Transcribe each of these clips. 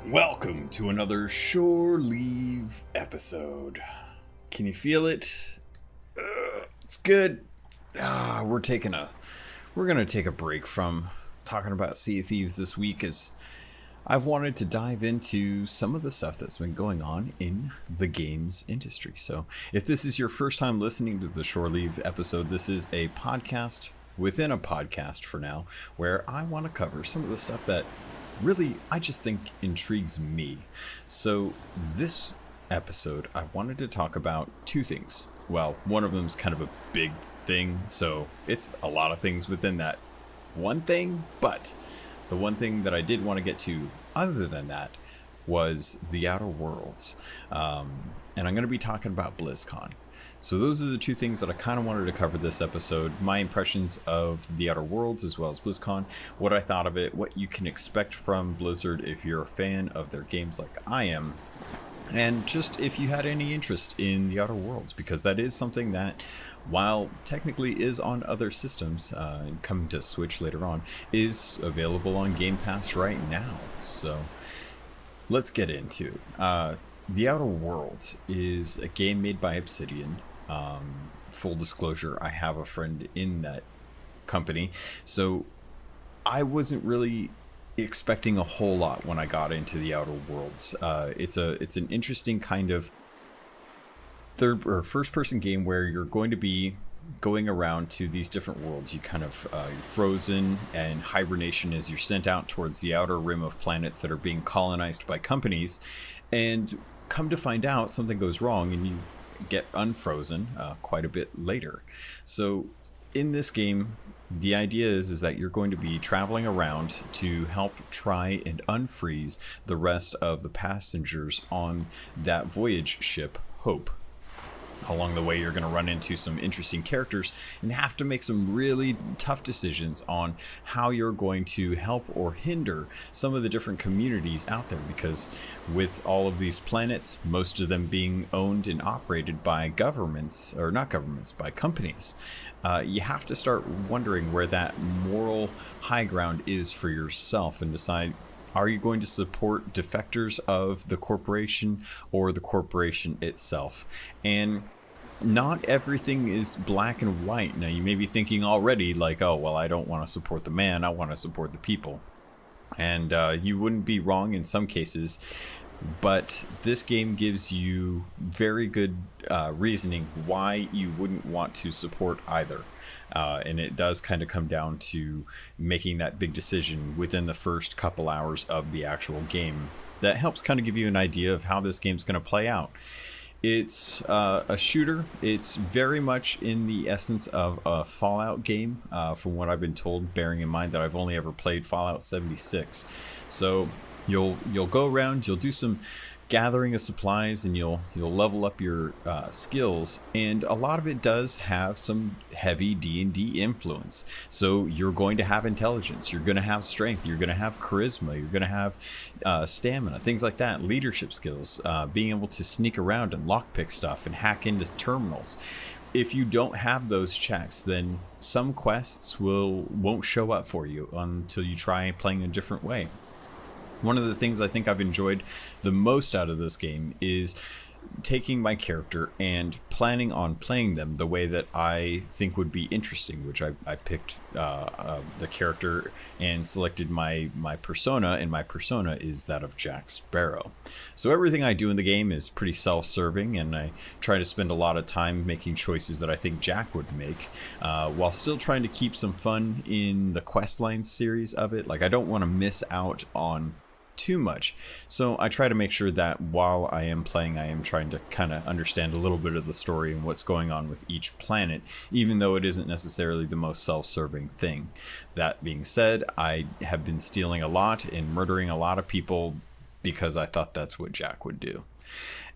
Welcome to another Shoreleave episode. Can you feel it? It's good. We're gonna take a break from talking about Sea of Thieves this week, as I've wanted to dive into some of the stuff that's been going on in the games industry. So, if this is your first time listening to the Shoreleave episode, this is a podcast within a podcast for now, where I want to cover some of the stuff that really I just think intrigues me. So this episode I wanted to talk about two things. Well, one of them is kind of a big thing, so it's a lot of things within that one thing, but the one thing that I did want to get to other than that was the Outer Worlds. And I'm going to be talking about Blizzcon. So those are the two things that I kind of wanted to cover this episode. My impressions of the Outer Worlds as well as BlizzCon, what I thought of it, what you can expect from Blizzard if you're a fan of their games like I am, and just if you had any interest in the Outer Worlds, because that is something that, while technically is on other systems, and coming to Switch later on, is available on Game Pass right now. So let's get into it. The Outer Worlds is a game made by Obsidian. Full disclosure, I have a friend in that company, so I wasn't really expecting a whole lot when I got into the Outer Worlds. It's an interesting kind of third or first person game where you're going to be going around to these different worlds. You kind of you're frozen and hibernation as you're sent out towards the outer rim of planets that are being colonized by companies, and come to find out something goes wrong and you get unfrozen quite a bit later. So in this game, the idea is that you're going to be traveling around to help try and unfreeze the rest of the passengers on that voyage ship, Hope. Along the way, you're going to run into some interesting characters and have to make some really tough decisions on how you're going to help or hinder some of the different communities out there, because with all of these planets, most of them being owned and operated by governments, or not governments, by companies, you have to start wondering where that moral high ground is for yourself and decide, are you going to support defectors of the corporation or the corporation itself? And not everything is black and white. Now, you may be thinking already like, oh, well, I don't want to support the man, I want to support the people. And you wouldn't be wrong in some cases, but this game gives you very good reasoning why you wouldn't want to support either. And it does kind of come down to making that big decision within the first couple hours of the actual game. That helps kind of give you an idea of how this game's going to play out. It's a shooter. It's very much in the essence of a Fallout game, from what I've been told, bearing in mind that I've only ever played Fallout 76. So you'll go around, you'll do some gathering of supplies, and you'll level up your skills, and a lot of it does have some heavy D&D influence. So you're going to have intelligence, you're going to have strength, you're going to have charisma, you're going to have stamina, things like that, leadership skills, being able to sneak around and lockpick stuff and hack into terminals. If you don't have those checks, then some quests won't show up for you until you try playing a different way. One of the things I think I've enjoyed the most out of this game is taking my character and planning on playing them the way that I think would be interesting, which I picked the character and selected my persona, and my persona is that of Jack Sparrow. So everything I do in the game is pretty self-serving, and I try to spend a lot of time making choices that I think Jack would make, while still trying to keep some fun in the questline series of it. Like, I don't want to miss out on too much, so I try to make sure that while I am playing, I am trying to kind of understand a little bit of the story and what's going on with each planet, even though it isn't necessarily the most self-serving thing. That being said, I have been stealing a lot and murdering a lot of people because I thought that's what Jack would do.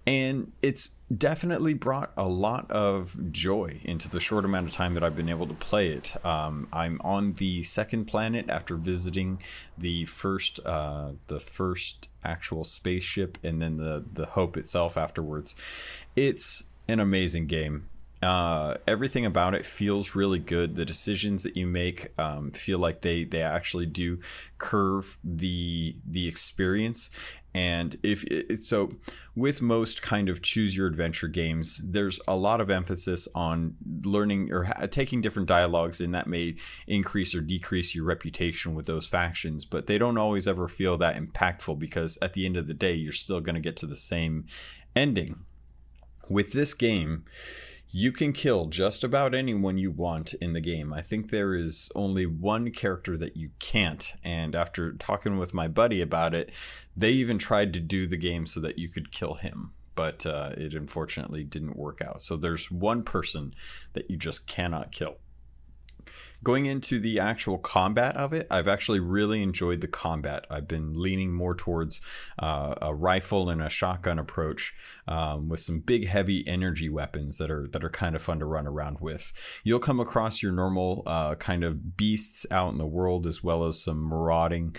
And it's definitely brought a lot of joy into the short amount of time that I've been able to play it. I'm on the second planet after visiting the first actual spaceship, and then the Hope itself afterwards. It's an amazing game. Everything about it feels really good. The decisions that you make feel like they actually do curve the experience. And if it, so with most kind of choose your adventure games, there's a lot of emphasis on learning or taking different dialogues, and that may increase or decrease your reputation with those factions, but they don't always ever feel that impactful, because at the end of the day, you're still going to get to the same ending. With this game, you can kill just about anyone you want in the game. I think there is only one character that you can't. And after talking with my buddy about it, they even tried to do the game so that you could kill him. But it unfortunately didn't work out. So there's one person that you just cannot kill. Going into the actual combat of it, I've actually really enjoyed the combat. I've been leaning more towards a rifle and a shotgun approach, with some big, heavy energy weapons that are kind of fun to run around with. You'll come across your normal kind of beasts out in the world, as well as some marauding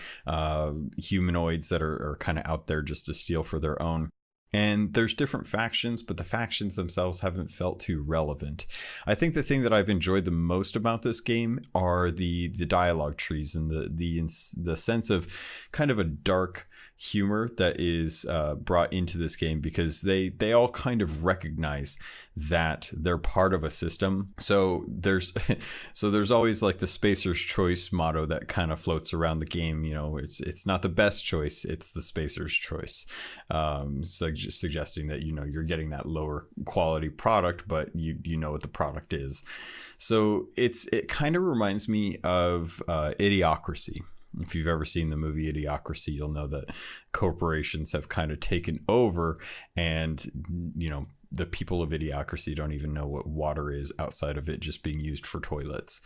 humanoids that are kind of out there just to steal for their own. And there's different factions, but the factions themselves haven't felt too relevant. I think the thing that I've enjoyed the most about this game are the dialogue trees and the sense of kind of a dark humor that is brought into this game, because they all kind of recognize that they're part of a system. So there's always like the Spacer's Choice motto that kind of floats around the game. You know, it's not the best choice, it's the Spacer's Choice. Suggesting that, you know, you're getting that lower quality product, but you know what the product is. So it kind of reminds me of Idiocracy. If you've ever seen the movie Idiocracy, you'll know that corporations have kind of taken over, and, you know, the people of Idiocracy don't even know what water is outside of it just being used for toilets.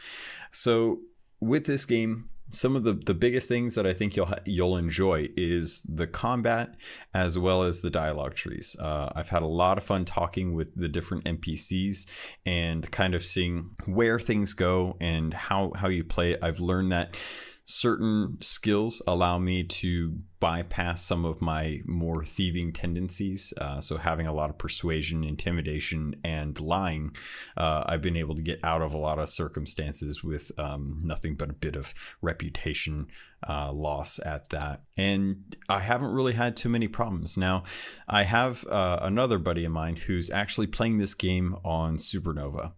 So with this game, some of the biggest things that I think you'll enjoy is the combat, as well as the dialogue trees. I've had a lot of fun talking with the different NPCs and kind of seeing where things go and how you play it. I've learned that certain skills allow me to bypass some of my more thieving tendencies. So having a lot of persuasion, intimidation, and lying, I've been able to get out of a lot of circumstances with nothing but a bit of reputation loss at that. And I haven't really had too many problems. Now, I have another buddy of mine who's actually playing this game on Supernova.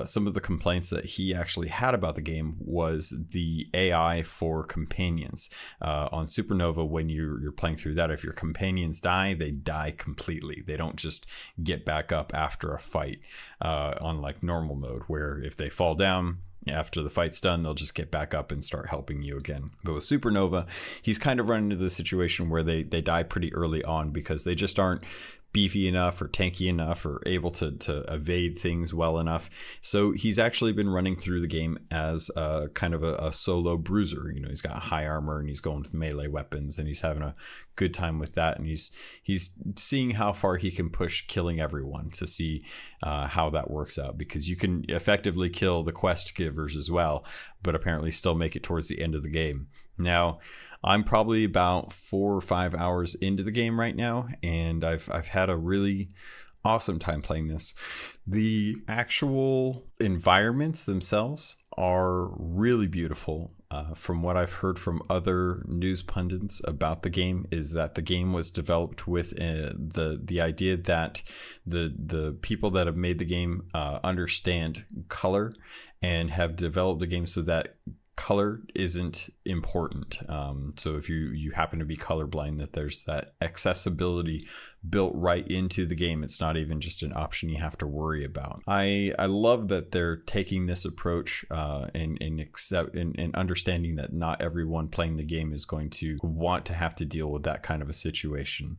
Some of the complaints that he actually had about the game was the AI for companions. On Supernova, when you're playing through that, if your companions die, they die completely. They don't just get back up after a fight, on like normal mode, where if they fall down after the fight's done, they'll just get back up and start helping you again. But with Supernova, he's kind of run into the situation where they die pretty early on, because they just aren't beefy enough or tanky enough or able to evade things well enough. So he's actually been running through the game as a kind of a solo bruiser. You know, he's got high armor and he's going with melee weapons, and he's having a good time with that. And he's seeing how far he can push killing everyone to see how that works out, because you can effectively kill the quest givers as well, but apparently still make it towards the end of the game. Now, I'm probably about 4 or 5 hours into the game right now, and I've had a really awesome time playing this. The actual environments themselves are really beautiful. From what I've heard from other news pundits about the game, is that the game was developed with the idea that the people that have made the game understand color, and have developed the game so that color isn't important. So if you happen to be colorblind, that there's that accessibility built right into the game. It's not even just an option you have to worry about. I love that they're taking this approach, and understanding that not everyone playing the game is going to want to have to deal with that kind of a situation.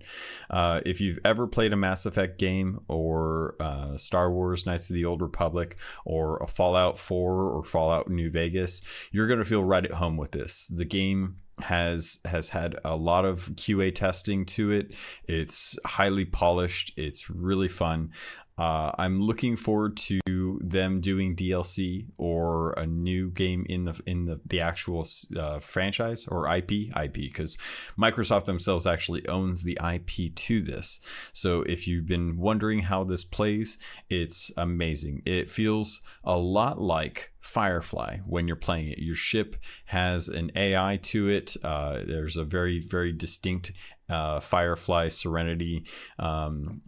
If you've ever played a Mass Effect game, or Star Wars Knights of the Old Republic, or a Fallout 4 or Fallout New Vegas, you're going to feel right at home with this. The game has had a lot of QA testing to it. It's highly polished. It's really fun. I'm looking forward to them doing DLC or a new game in the actual franchise or IP, because Microsoft themselves actually owns the IP to this. So if you've been wondering how this plays, it's amazing. It feels a lot like Firefly when you're playing it. Your ship has an AI to it. There's a very, very distinct Firefly Serenity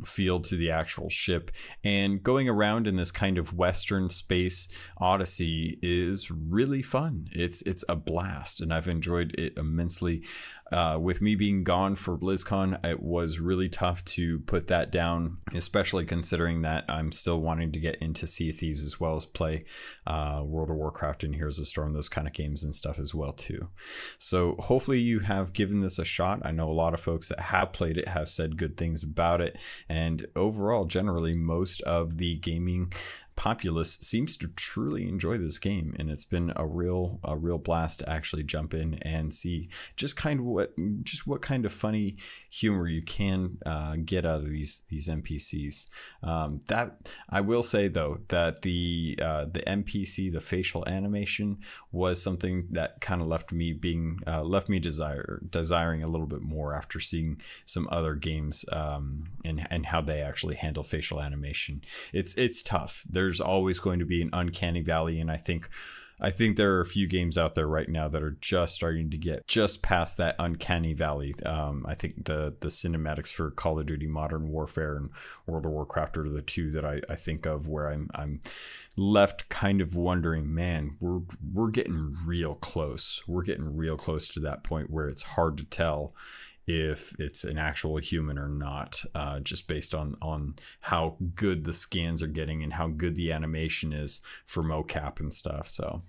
feel to the actual ship, and going around in this kind of Western space odyssey is really fun. It's a blast, and I've enjoyed it immensely. With me being gone for BlizzCon, it was really tough to put that down, especially considering that I'm still wanting to get into Sea of Thieves as well as play World of Warcraft and Heroes of the Storm, those kind of games and stuff as well too. So hopefully you have given this a shot. I know a lot of folks that have played it have said good things about it, and overall, generally, most of the gaming populace seems to truly enjoy this game, and it's been a real blast to actually jump in and see just what kind of funny humor you can get out of these NPCs. That I will say though, that the NPC, the facial animation, was something that kind of left me desiring a little bit more after seeing some other games and how they actually handle facial animation. It's tough. There's always going to be an uncanny valley, and I think there are a few games out there right now that are just starting to get just past that uncanny valley. I think the cinematics for Call of Duty Modern Warfare and World of Warcraft are the two that I think of where I'm left kind of wondering, man, we're getting real close. We're getting real close to that point where it's hard to tell if it's an actual human or not, just based on how good the scans are getting and how good the animation is for mocap and stuff. So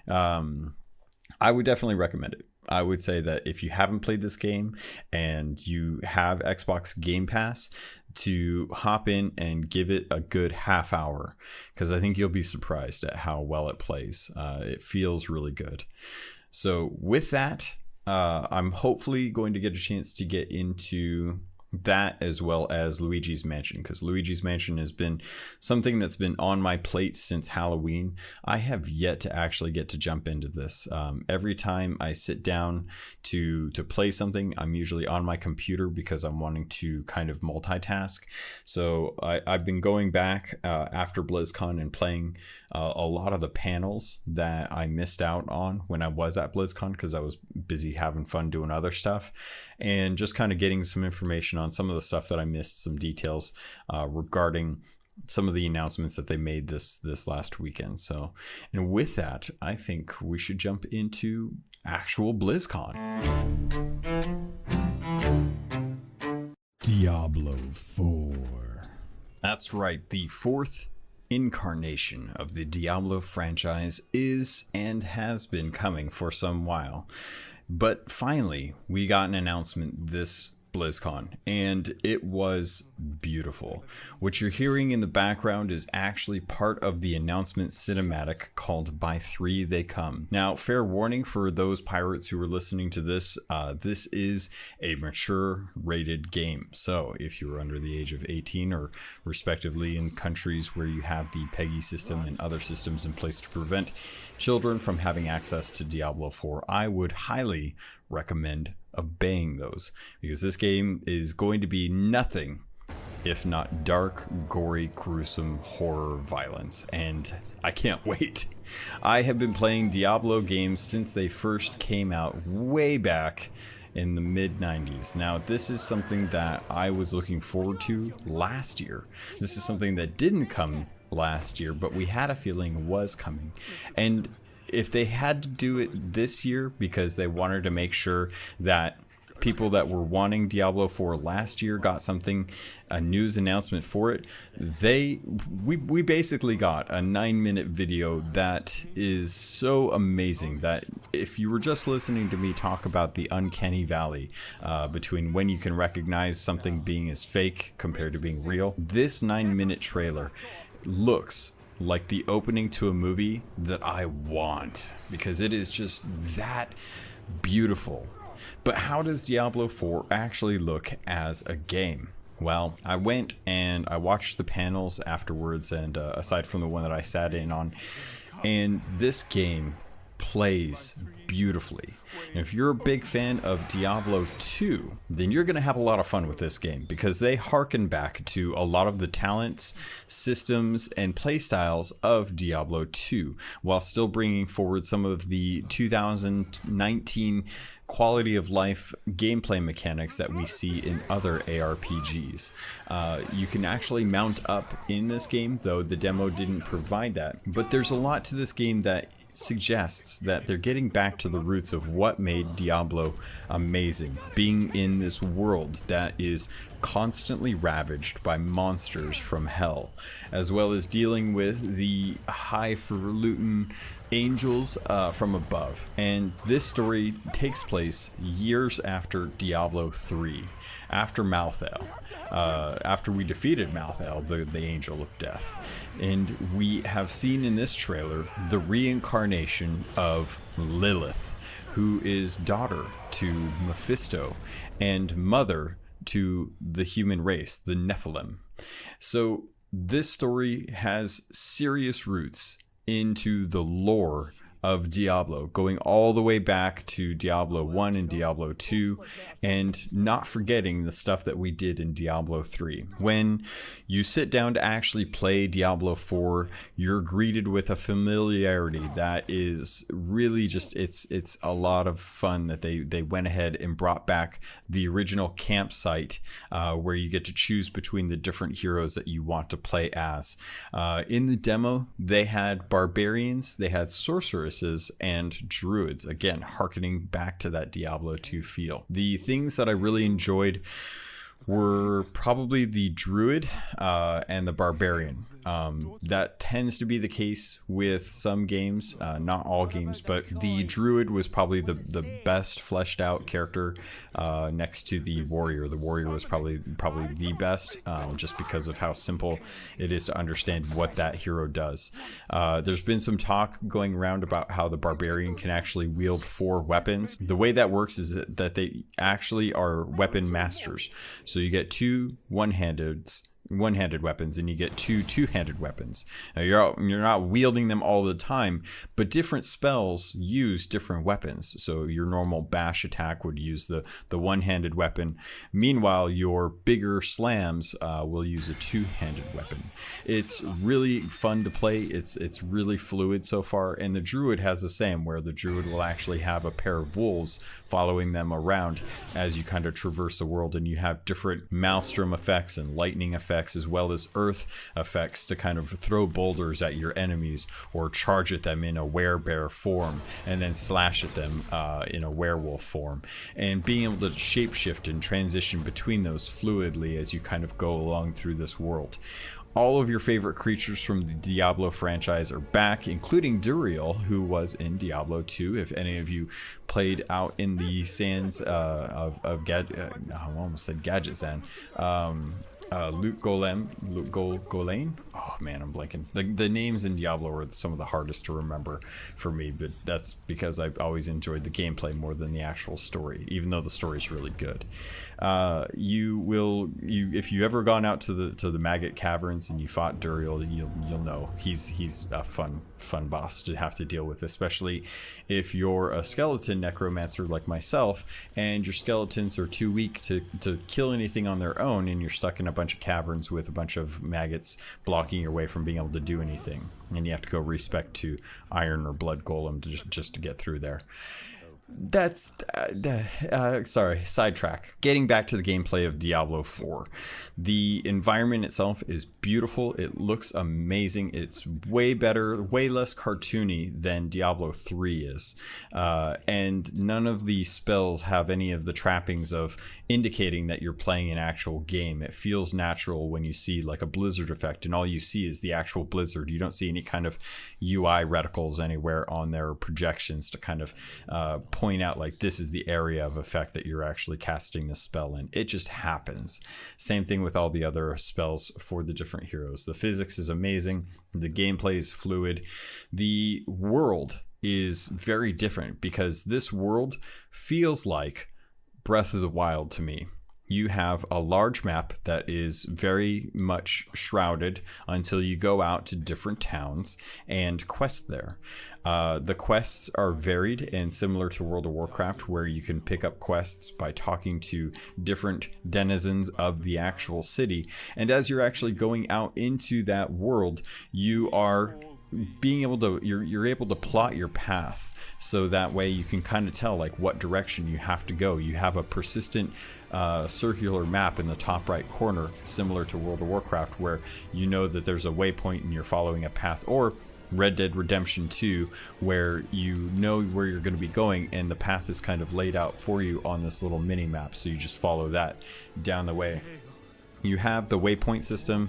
I would definitely recommend it. I would say that if you haven't played this game and you have Xbox Game Pass, to hop in and give it a good half hour, because I think you'll be surprised at how well it plays. It feels really good. So with that, I'm hopefully going to get a chance to get into that as well as Luigi's Mansion, because Luigi's Mansion has been something that's been on my plate since Halloween. I have yet to actually get to jump into this. Every time I sit down to play something, I'm usually on my computer because I'm wanting to kind of multitask. So I've been going back after BlizzCon and playing a lot of the panels that I missed out on when I was at BlizzCon, because I was busy having fun doing other stuff, and just kind of getting some information on some of the stuff that I missed, some details regarding some of the announcements that they made this last weekend. So, and with that, I think we should jump into actual BlizzCon. Diablo 4. That's right, the fourth incarnation of the Diablo franchise is and has been coming for some while. But finally, we got an announcement this BlizzCon, and it was beautiful. What you're hearing in the background is actually part of the announcement cinematic called By Three They Come. Now, fair warning for those pirates who are listening to this, this is a mature rated game. So if you're under the age of 18 or respectively in countries where you have the PEGI system and other systems in place to prevent children from having access to Diablo 4, I would highly recommend obeying those, because this game is going to be nothing if not dark, gory, gruesome horror violence, and I can't wait. I have been playing Diablo games since they first came out way back in the mid-90s. Now, this is something that I was looking forward to last year. This is something that didn't come last year, but we had a feeling was coming. And if they had to do it this year because they wanted to make sure that people that were wanting Diablo 4 last year got something, a news announcement for it, we basically got a 9-minute video that is so amazing that if you were just listening to me talk about the uncanny valley between when you can recognize something being as fake compared to being real, this 9-minute trailer looks like the opening to a movie that I want, because it is just that beautiful. But how does Diablo 4 actually look as a game? Well, I went and I watched the panels afterwards, and aside from the one that I sat in on, and this game plays beautifully. And if you're a big fan of Diablo 2, then you're going to have a lot of fun with this game, because they harken back to a lot of the talents, systems, and playstyles of Diablo 2, while still bringing forward some of the 2019 quality of life gameplay mechanics that we see in other ARPGs. You can actually mount up in this game, though the demo didn't provide that. But there's a lot to this game that suggests that they're getting back to the roots of what made Diablo amazing, being in this world that is constantly ravaged by monsters from hell, as well as dealing with the highfalutin angels from above. And this story takes place years after Diablo 3, after Malthael, after we defeated Malthael, the angel of death. And we have seen in this trailer the reincarnation of Lilith, who is daughter to Mephisto and mother to the human race, the Nephilim. So this story has serious roots into the lore of Diablo, going all the way back to Diablo 1 and Diablo 2, and not forgetting the stuff that we did in Diablo 3. When you sit down to actually play Diablo 4, you're greeted with a familiarity that is really just, it's a lot of fun that they went ahead and brought back the original campsite where you get to choose between the different heroes that you want to play as. In the demo, they had barbarians, they had sorceresses, and druids, again hearkening back to that Diablo 2 feel. The things that I really enjoyed were probably the druid and the barbarian. That tends to be the case with some games, not all games, but the druid was probably the best fleshed out character next to the warrior. The warrior was probably the best, just because of how simple it is to understand what that hero does. There's been some talk going around about how the barbarian can actually wield 4 weapons. The way that works is that they actually are weapon masters. So you get 2 one-handed weapons, and you get 2 two-handed weapons. Now you're not wielding them all the time, but different spells use different weapons. So your normal bash attack would use the one-handed weapon. Meanwhile, your bigger slams will use a two-handed weapon. It's really fun to play. It's really fluid so far, and the druid has the same, where the druid will actually have a pair of wolves following them around as you kind of traverse the world, and you have different maelstrom effects and lightning effects, as well as earth effects, to kind of throw boulders at your enemies or charge at them in a werebear form and then slash at them in a werewolf form, and being able to shapeshift and transition between those fluidly as you kind of go along through this world. All of your favorite creatures from the Diablo franchise are back, including Duriel, who was in Diablo 2. If any of you played out in the sands of I almost said Gadgetzan. Luke Golane. Oh man, I'm blanking. The names in Diablo are some of the hardest to remember for me, but that's because I've always enjoyed the gameplay more than the actual story, even though the story is really good. If you ever gone out to the Maggot Caverns and you fought Duriel, you'll know he's a fun boss to have to deal with, especially if you're a skeleton necromancer like myself and your skeletons are too weak to kill anything on their own, and you're stuck in a bunch of caverns with a bunch of maggots blocking your way from being able to do anything, and you have to go respec to iron or blood golem just to get through there. That's sorry, sidetrack. Getting back to the gameplay of Diablo 4, the environment itself is beautiful. It looks amazing. It's way better, way less cartoony than Diablo 3 is, and none of the spells have any of the trappings of indicating that you're playing an actual game. It feels natural when you see like a blizzard effect, and all you see is the actual blizzard. You don't see any kind of UI reticles anywhere on their projections to kind of point out like this is the area of effect that you're actually casting the spell in. It just happens. Same thing with all the other spells for the different heroes. The physics is amazing. The gameplay is fluid. The world is very different, because this world feels like Breath of the Wild to me. you have a large map that is very much shrouded until you go out to different towns and quest there. The quests are varied and similar to World of Warcraft, where you can pick up quests by talking to different denizens of the actual city. And as you're actually going out into that world, you are being able to you're able to plot your path, so that way you can kind of tell like what direction you have to go. You have a persistent circular map in the top right corner, similar to World of Warcraft, where you know that there's a waypoint and you're following a path, or Red Dead Redemption 2, where you know where you're going to be going and the path is kind of laid out for you on this little mini map, so you just follow that down the way. You have the waypoint system,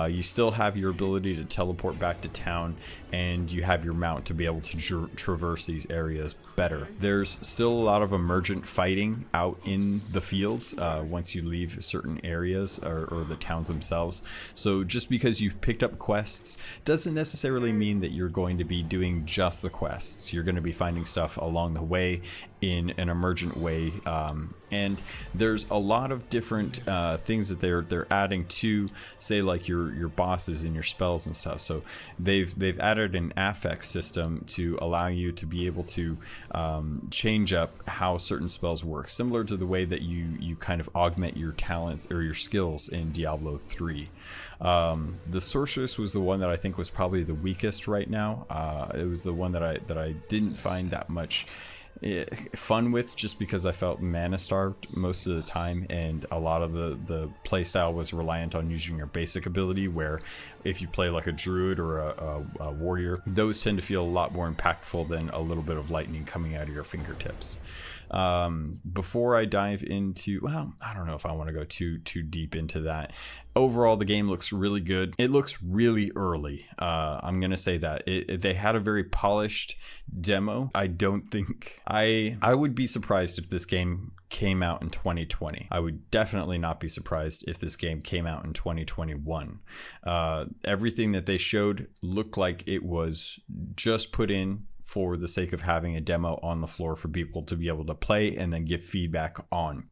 you still have your ability to teleport back to town, and you have your mount to be able to traverse these areas better. There's still a lot of emergent fighting out in the fields once you leave certain areas or the towns themselves. So just because you've picked up quests doesn't necessarily mean that you're going to be doing just the quests. You're going to be finding stuff along the way in an emergent way, and there's a lot of different things that they're adding to, say, like your bosses and your spells and stuff. So they've added an affect system to allow you to be able to change up how certain spells work, similar to the way that you kind of augment your talents or your skills in Diablo 3. The sorceress was the one that I think was probably the weakest right now. It was the one that I didn't find that much fun with, just because I felt mana starved most of the time, and a lot of the playstyle was reliant on using your basic ability, where if you play like a druid or a warrior, those tend to feel a lot more impactful than a little bit of lightning coming out of your fingertips. Before I dive into, well, I don't know if I want to go too deep into that. Overall, the game looks really good. It looks really early. I'm gonna say that they had a very polished demo. I don't think I would be surprised if this game came out in 2020. I would definitely not be surprised if this game came out in 2021. Everything that they showed looked like it was just put in for the sake of having a demo on the floor for people to be able to play and then give feedback on.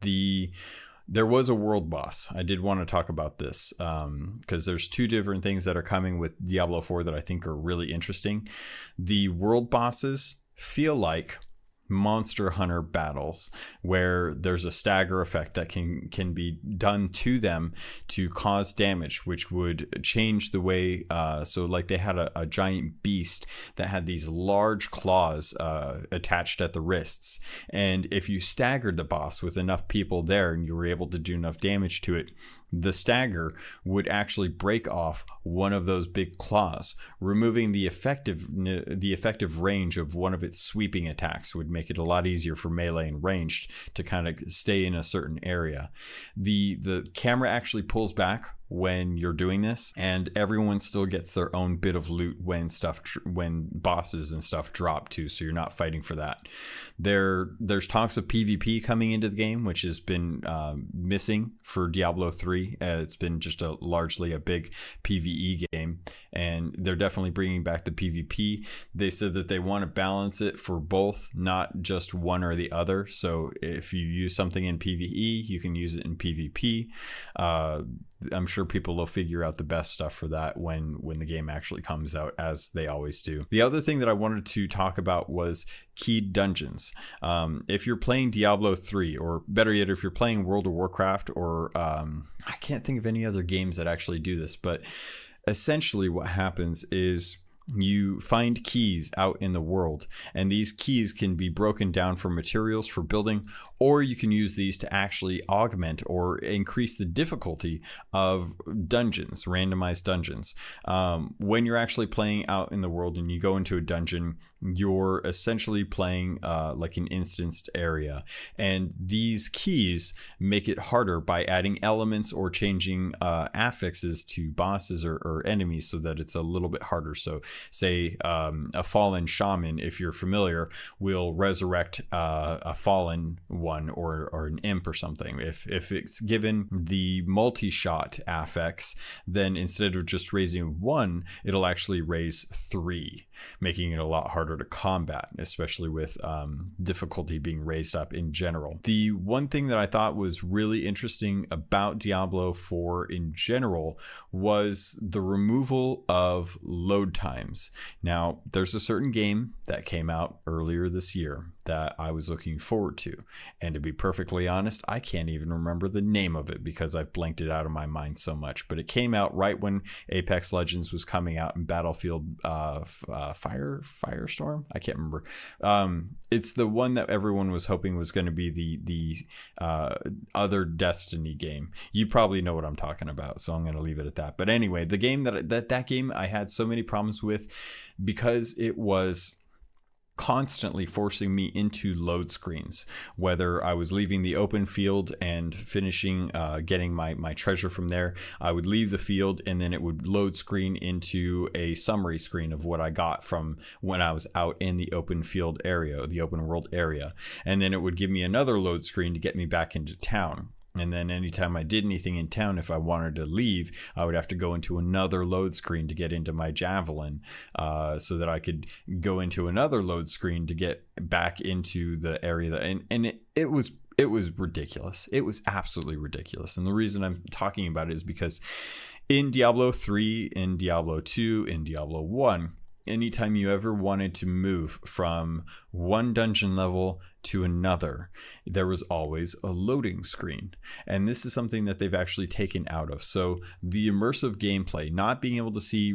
There was a world boss. I did want to talk about this because there's two different things that are coming with Diablo 4 that I think are really interesting. The world bosses feel like Monster Hunter battles, where there's a stagger effect that can be done to them to cause damage, which would change the way, so like they had a giant beast that had these large claws attached at the wrists, and if you staggered the boss with enough people there and you were able to do enough damage to it, the stagger would actually break off one of those big claws, removing the effective range of one of its sweeping attacks. Would make it a lot easier for melee and ranged to kind of stay in a certain area. The camera actually pulls back when you're doing this, and everyone still gets their own bit of loot when bosses and stuff drop too, so you're not fighting for that. There's talks of PvP coming into the game, which has been missing for Diablo 3. It's been just largely a big PvE game, and they're definitely bringing back the PvP. They said that they want to balance it for both, not just one or the other. So if you use something in PvE, you can use it in PvP. I'm sure people will figure out the best stuff for that when the game actually comes out, as they always do. The other thing that I wanted to talk about was keyed dungeons. If you're playing Diablo 3, or better yet, if you're playing World of Warcraft, or I can't think of any other games that actually do this, but essentially what happens is you find keys out in the world, and these keys can be broken down for materials for building, or you can use these to actually augment or increase the difficulty of dungeons, randomized dungeons. When you're actually playing out in the world and you go into a dungeon, you're essentially playing like an instanced area, and these keys make it harder by adding elements or changing affixes to bosses or enemies, so that it's a little bit harder. So say a fallen shaman, if you're familiar, will resurrect a fallen one or an imp or something. If it's given the multi-shot affix, then instead of just raising 1, it'll actually raise 3, making it a lot harder to combat, especially with difficulty being raised up in general. The one thing that I thought was really interesting about Diablo 4 in general was the removal of load times. Now, there's a certain game that came out earlier this year that I was looking forward to, and to be perfectly honest, I can't even remember the name of it because I've blanked it out of my mind so much, but it came out right when Apex Legends was coming out in Battlefield Firestorm. I can't remember. It's the one that everyone was hoping was going to be the other Destiny game. You probably know what I'm talking about, so I'm going to leave it at that. But anyway, the game that game I had so many problems with because it was constantly forcing me into load screens, whether I was leaving the open field and finishing getting my treasure from there. I would leave the field and then it would load screen into a summary screen of what I got from when I was out in the open field area, the open world area, and then it would give me another load screen to get me back into town. And then anytime I did anything in town, if I wanted to leave, I would have to go into another load screen to get into my javelin, so that I could go into another load screen to get back into the area that, and it was ridiculous. It was absolutely ridiculous. And the reason I'm talking about it is because in Diablo 3, in Diablo 2, in Diablo 1, anytime you ever wanted to move from one dungeon level to another, there was always a loading screen. And this is something that they've actually taken out of. So the immersive gameplay, not being able to see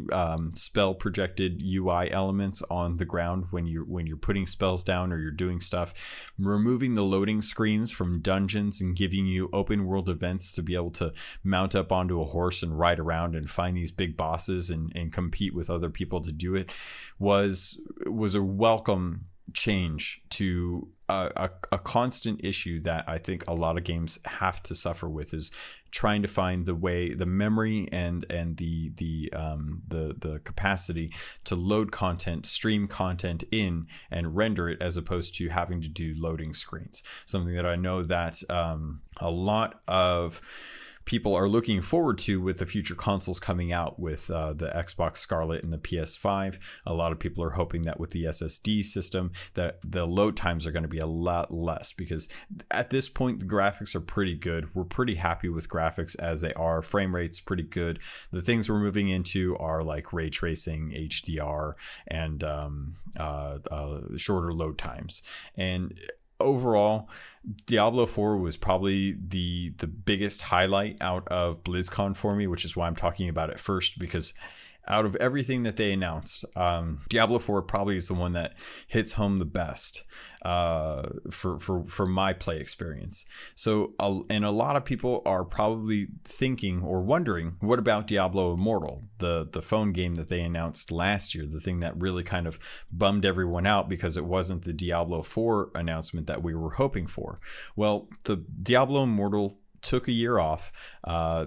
spell projected UI elements on the ground when you're putting spells down or you're doing stuff, removing the loading screens from dungeons and giving you open world events to be able to mount up onto a horse and ride around and find these big bosses and compete with other people to do it was a welcome change to a constant issue that I think a lot of games have to suffer with, is trying to find the memory and the capacity to load content, stream content in and render it, as opposed to having to do loading screens. Something that I know that a lot of people are looking forward to with the future consoles coming out with the Xbox Scarlet and the PS5. A lot of people are hoping that with the SSD system that the load times are going to be a lot less, because at this point the graphics are pretty good. We're pretty happy with graphics as they are. Frame rate's pretty good. The things we're moving into are like ray tracing, HDR, and shorter load times. And overall, Diablo 4 was probably the biggest highlight out of BlizzCon for me, which is why I'm talking about it first, because out of everything that they announced, Diablo 4 probably is the one that hits home the best for my play experience. So, and a lot of people are probably thinking or wondering, what about Diablo Immortal, the phone game that they announced last year, the thing that really kind of bummed everyone out because it wasn't the Diablo 4 announcement that we were hoping for. Well, the Diablo Immortal took a year off.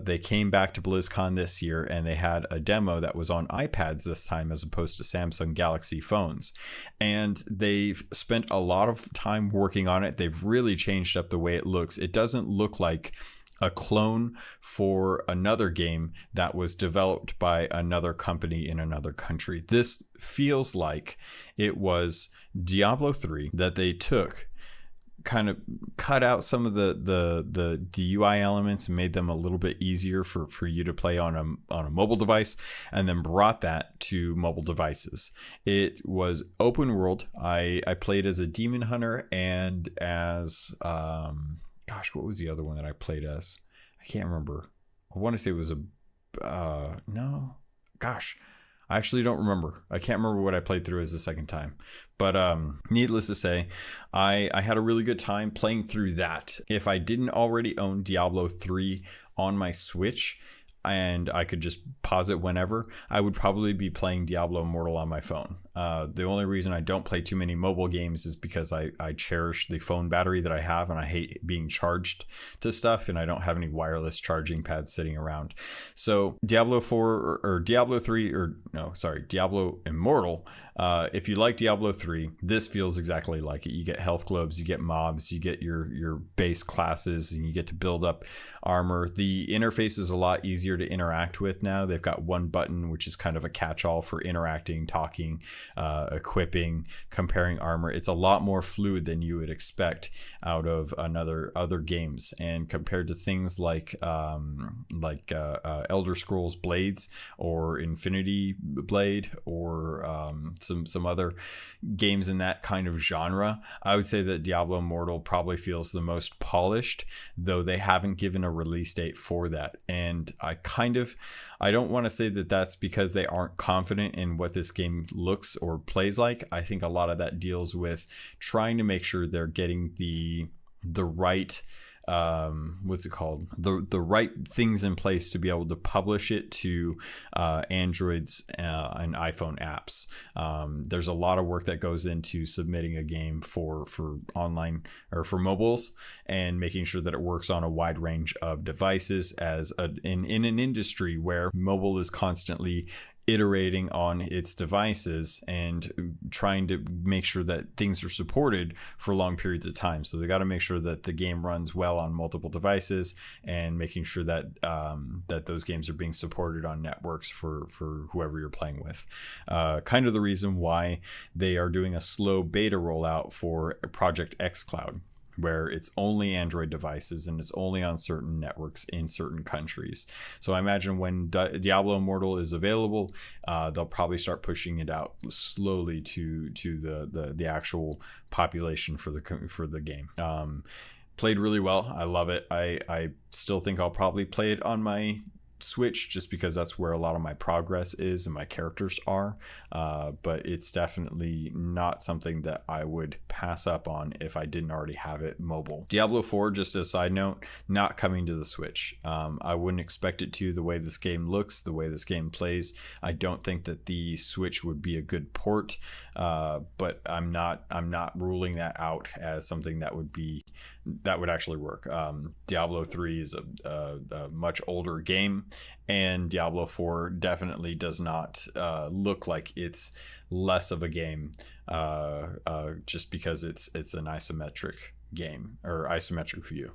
They came back to BlizzCon this year and they had a demo that was on iPads this time as opposed to Samsung Galaxy phones. And they've spent a lot of time working on it. They've really changed up the way it looks. It doesn't look like a clone for another game that was developed by another company in another country. This feels like it was Diablo 3 that they took, kind of cut out some of the UI elements and made them a little bit easier for you to play on a mobile device, and then brought that to mobile devices. It was open world. I played as a demon hunter and as what was the other one that I played as? I can't remember. I want to say it was I actually don't remember. I can't remember what I played through as the second time. But needless to say, I had a really good time playing through that. If I didn't already own Diablo 3 on my Switch and I could just pause it whenever, I would probably be playing Diablo Immortal on my phone. The only reason I don't play too many mobile games is because I cherish the phone battery that I have, and I hate being charged to stuff, and I don't have any wireless charging pads sitting around. So Diablo 4 or Diablo 3, or no, sorry, Diablo Immortal. If you like Diablo 3, this feels exactly like it. You get health globes, you get mobs, you get your base classes, and you get to build up armor. The interface is a lot easier to interact with now. They've got one button, which is kind of a catch-all for interacting, talking, equipping, comparing armor. It's a lot more fluid than you would expect out of other games. And compared to things like Elder Scrolls Blades or Infinity Blade or some other games in that kind of genre, I would say that Diablo Immortal probably feels the most polished, though they haven't given a release date for that. And I don't want to say that that's because they aren't confident in what this game looks or plays like. I think a lot of that deals with trying to make sure they're getting the right the right things in place to be able to publish it to Androids and iPhone apps. There's a lot of work that goes into submitting a game for online or for mobiles, and making sure that it works on a wide range of devices in an industry where mobile is constantly iterating on its devices and trying to make sure that things are supported for long periods of time. So they got to make sure that the game runs well on multiple devices, and making sure that that those games are being supported on networks for whoever you're playing with. Kind of the reason why they are doing a slow beta rollout for Project xCloud, where it's only Android devices and it's only on certain networks in certain countries. So I imagine when Diablo Immortal is available, they'll probably start pushing it out slowly to the actual population for the game. Played really well. I love it. I still think I'll probably play it on my Switch, just because that's where a lot of my progress is and my characters are, but it's definitely not something that I would pass up on if I didn't already have it mobile. Diablo 4, just as a side note, not coming to the Switch. I wouldn't expect it to, the way this game looks, the way this game plays. I don't think that the Switch would be a good port, but I'm not ruling that out as something that would actually work. Diablo 3 is a much older game, and Diablo 4 definitely does not look like it's less of a game, just because it's an isometric game, or isometric view.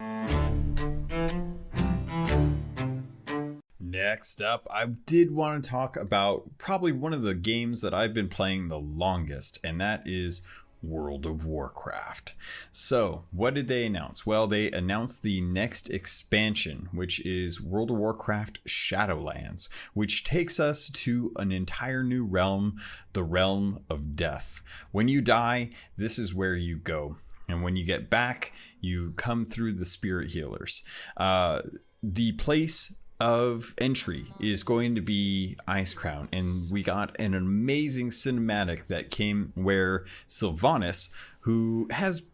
Next up, I did want to talk about probably one of the games that I've been playing the longest, and that is World of Warcraft. So what did they announce? Well, they announced the next expansion, which is World of Warcraft Shadowlands, which takes us to an entire new realm, the realm of death. When you die, this is where you go. And when you get back, you come through the spirit healers. The place of entry is going to be Icecrown, and we got an amazing cinematic that came where Sylvanas, who has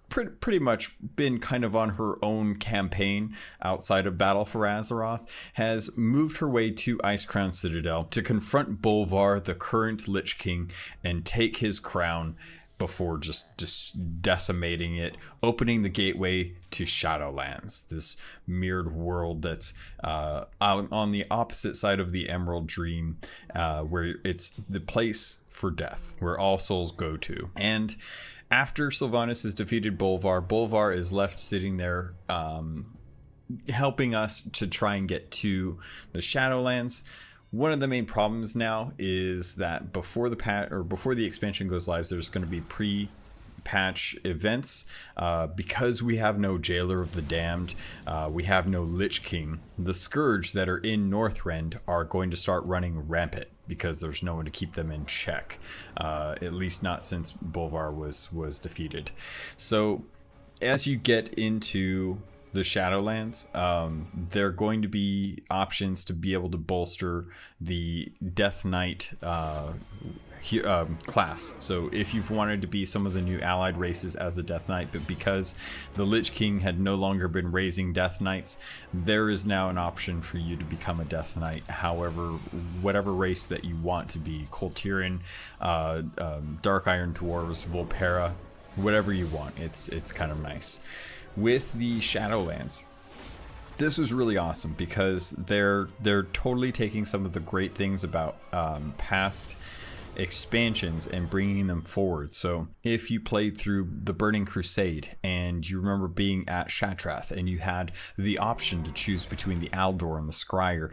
pretty much been kind of on her own campaign outside of Battle for Azeroth, has moved her way to Icecrown Citadel to confront Bolvar, the current Lich King, and take his crown before just decimating it, opening the gateway to Shadowlands, this mirrored world that's out on the opposite side of the Emerald Dream, where it's the place for death, where all souls go to. And after Sylvanas has defeated Bolvar, Bolvar is left sitting there, helping us to try and get to the Shadowlands. One of the main problems now is that before the expansion goes live, there's going to be pre-patch events. Because we have no Jailer of the Damned, we have no Lich King, the Scourge that are in Northrend are going to start running rampant, because there's no one to keep them in check, at least not since Bolvar was defeated. So as you get into the Shadowlands, there are going to be options to be able to bolster the Death Knight class. So if you've wanted to be some of the new allied races as a Death Knight, but because the Lich King had no longer been raising Death Knights, there is now an option for you to become a Death Knight. However, whatever race that you want to be, Coltiran, Dark Iron Dwarves, Volpera, whatever you want, it's kind of nice. With the Shadowlands, this was really awesome because they're totally taking some of the great things about past expansions and bringing them forward. So if you played through the Burning Crusade and you remember being at Shatrath and you had the option to choose between the Aldor and the Scryer,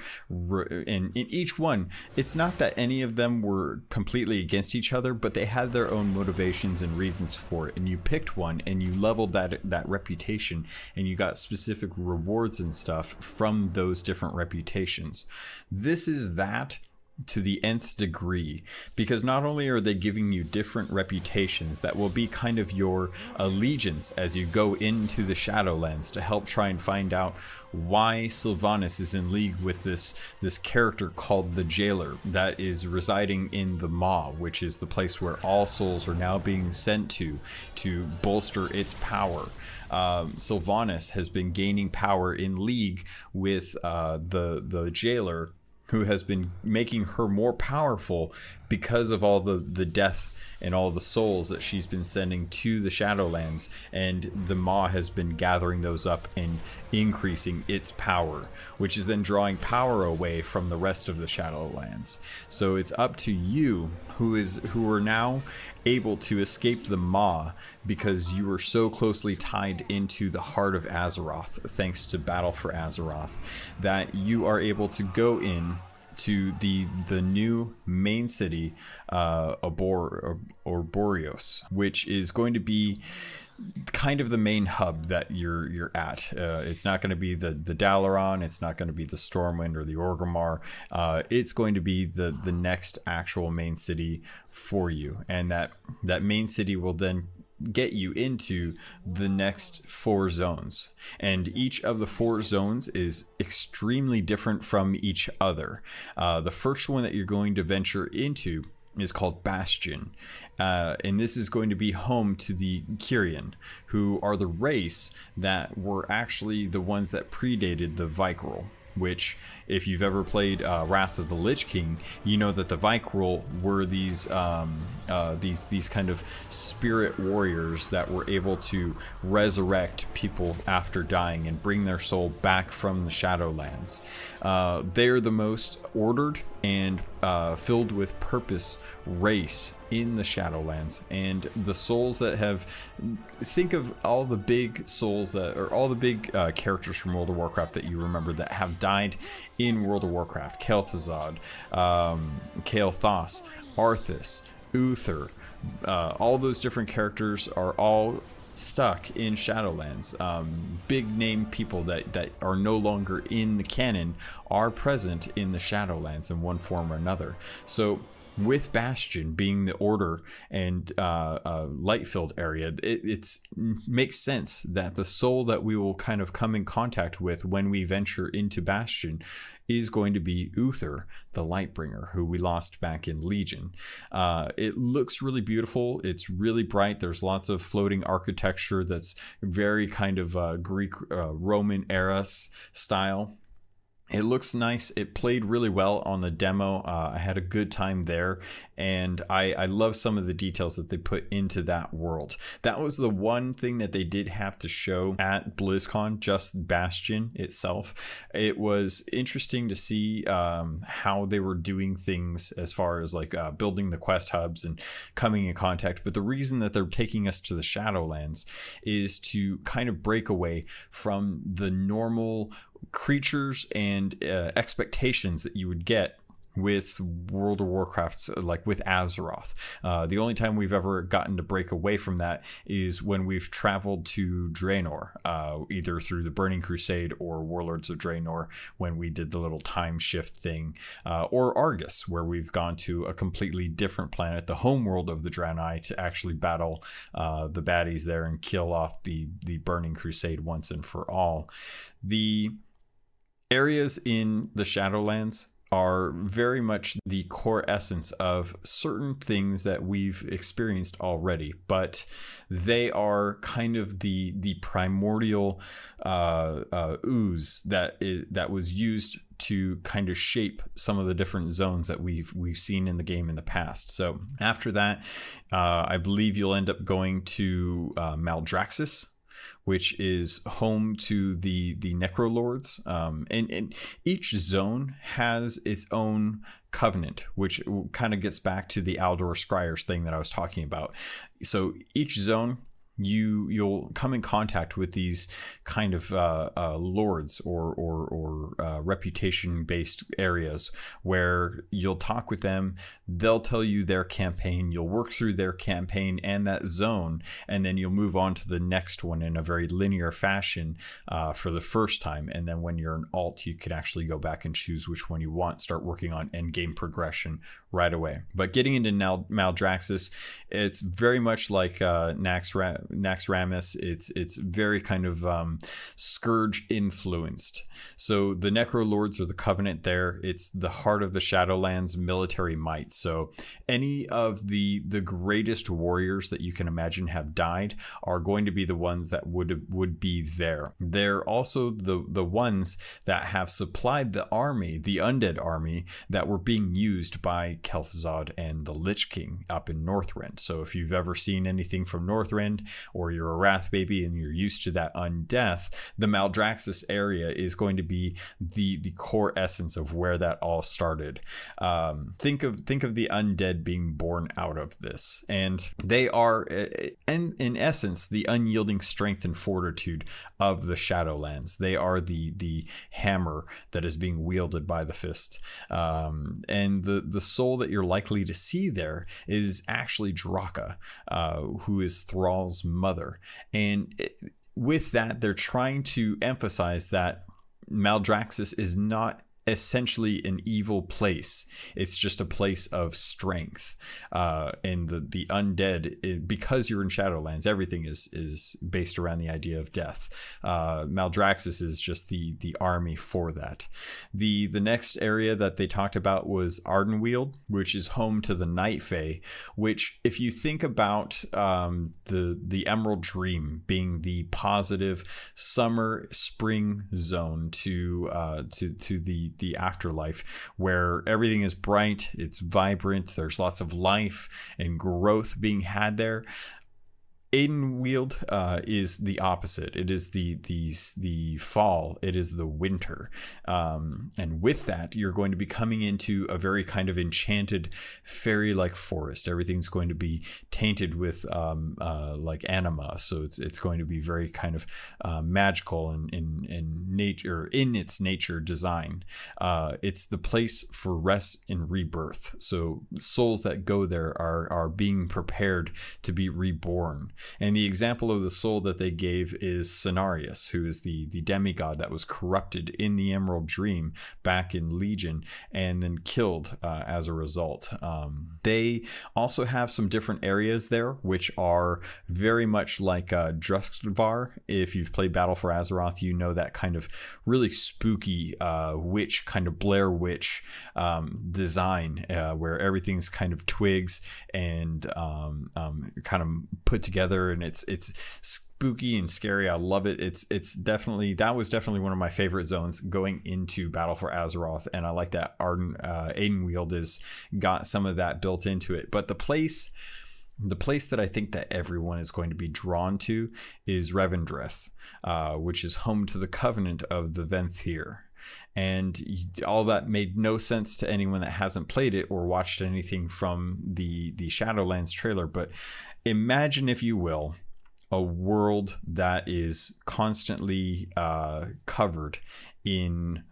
and in each one, it's not that any of them were completely against each other, but they had their own motivations and reasons for it, and you picked one and you leveled that reputation, and you got specific rewards and stuff from those different reputations. This is that to the nth degree, because not only are they giving you different reputations that will be kind of your allegiance as you go into the Shadowlands to help try and find out why Sylvanas is in league with this character called the Jailer that is residing in the Maw, which is the place where all souls are now being sent to bolster its power. Sylvanas has been gaining power in league with the Jailer, who has been making her more powerful because of all the death and all the souls that she's been sending to the Shadowlands, and the Maw has been gathering those up and increasing its power, which is then drawing power away from the rest of the Shadowlands. So it's up to you who are now able to escape the Maw because you were so closely tied into the heart of Azeroth thanks to Battle for Azeroth, that you are able to go in to the new main city, Boreos, which is going to be kind of the main hub that you're at. It's not going to be the Dalaran, it's not going to be the Stormwind or the Orgrimmar. It's going to be the next actual main city for you, and that main city will then get you into the next 4 zones, and each of the 4 zones is extremely different from each other. The first one that you're going to venture into is called Bastion, and this is going to be home to the Kyrian, who are the race that were actually the ones that predated the Vykrul, which, if you've ever played Wrath of the Lich King, you know that the Vykrul were these kind of spirit warriors that were able to resurrect people after dying and bring their soul back from the Shadowlands. They're the most ordered and filled with purpose race in the Shadowlands, and the souls that have, think of all the big souls that, or all the big characters from World of Warcraft that you remember that have died in World of Warcraft: Kel'Thuzad, Kael'thas, Arthas, Uther. All those different characters are all stuck in Shadowlands. Big name people that are no longer in the canon are present in the Shadowlands in one form or another. So with Bastion being the Order and light-filled area, it makes sense that the soul that we will kind of come in contact with when we venture into Bastion is going to be Uther, the Lightbringer, who we lost back in Legion. It looks really beautiful. It's really bright. There's lots of floating architecture that's very kind of Greek Roman era style. It looks nice. It played really well on the demo. I had a good time there, and I love some of the details that they put into that world. That was the one thing that they did have to show at BlizzCon, just Bastion itself. It was interesting to see how they were doing things as far as like building the quest hubs and coming in contact. But the reason that they're taking us to the Shadowlands is to kind of break away from the normal creatures and expectations that you would get with World of Warcraft's, like with Azeroth. The only time we've ever gotten to break away from that is when we've traveled to Draenor, either through the Burning Crusade or Warlords of Draenor, when we did the little time shift thing, or Argus, where we've gone to a completely different planet, the homeworld of the Draenei, to actually battle the baddies there and kill off the Burning Crusade once and for all. The areas in the Shadowlands are very much the core essence of certain things that we've experienced already, but they are kind of the primordial ooze that was used to kind of shape some of the different zones that we've seen in the game in the past. So after that, I believe you'll end up going to Maldraxxus, which is home to the Necrolords. And each zone has its own covenant, which kind of gets back to the Aldor Scryers thing that I was talking about. So each zone, you'll come in contact with these kind of lords or reputation based areas where you'll talk with them. They'll tell you their campaign, you'll work through their campaign and that zone, and then you'll move on to the next one in a very linear fashion for the first time. And then when you're an alt, you can actually go back and choose which one you want, start working on end game progression right away. But getting into Maldraxxus, it's very much like Naxxramas. It's very kind of Scourge influenced. So the Necrolords are the covenant there. It's the heart of the Shadowlands military might. So any of the greatest warriors that you can imagine have died are going to be the ones that would be there. They're also the ones that have supplied the army, the undead army, that were being used by Kel'Thuzad and the Lich King up in Northrend. So if you've ever seen anything from Northrend, or you're a Wrath baby and you're used to that undeath, the Maldraxxus area is going to be the core essence of where that all started. Think of the undead being born out of this, and they are in essence the unyielding strength and fortitude of the Shadowlands. They are the hammer that is being wielded by the fist, and the soul that you're likely to see there is actually Draka, who is Thrall's mother. And with that, they're trying to emphasize that Maldraxxus is not essentially an evil place. It's just a place of strength. And the undead, because you're in Shadowlands, everything is based around the idea of death. Maldraxxus is just the army for that. The next area that they talked about was Ardenweald, which is home to the Night Fae, which, if you think about the Emerald Dream being the positive summer spring zone to the afterlife, where everything is bright, it's vibrant, there's lots of life and growth being had there. Aidenweald is the opposite. It is the fall. It is the winter, and with that, you're going to be coming into a very kind of enchanted, fairy-like forest. Everything's going to be tainted with like anima, so it's going to be very kind of magical and in nature, in its nature design. It's the place for rest and rebirth. So souls that go there are being prepared to be reborn. And the example of the soul that they gave is Cenarius, who is the demigod that was corrupted in the Emerald Dream back in Legion and then killed as a result. They also have some different areas there, which are very much like Druskvar. If you've played Battle for Azeroth, you know that kind of really spooky witch, kind of Blair Witch design, where everything's kind of twigs and kind of put together, and it's spooky and scary. I love it. That was definitely one of my favorite zones going into Battle for Azeroth, and I like that Aidenweald has got some of that built into it. But the place that I think that everyone is going to be drawn to is Revendreth, which is home to the Covenant of the Venthyr. And all that made no sense to anyone that hasn't played it or watched anything from the Shadowlands trailer. But imagine, if you will, a world that is constantly covered in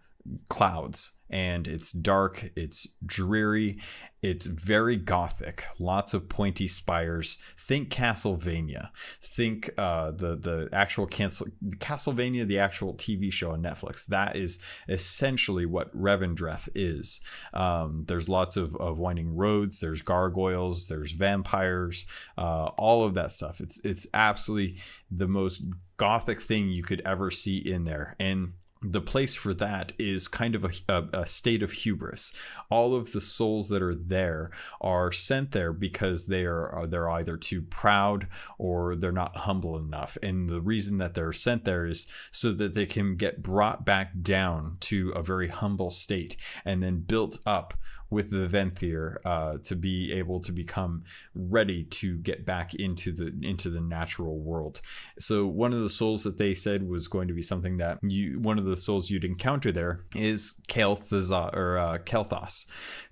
clouds, and it's dark, it's dreary, it's very gothic, lots of pointy spires. Think Castlevania. Think the actual Castlevania, the actual TV show on Netflix. That is essentially what Revendreth is. There's lots of winding roads, there's gargoyles, there's vampires, all of that stuff. It's absolutely the most gothic thing you could ever see in there. And the place for that is kind of a state of hubris. All of the souls that are there are sent there because they're either too proud or they're not humble enough. And the reason that they're sent there is so that they can get brought back down to a very humble state and then built up with the Venthyr to be able to become ready to get back into the natural world. So one of the souls that they said was going to be something that one of the souls you'd encounter there is Kelthos,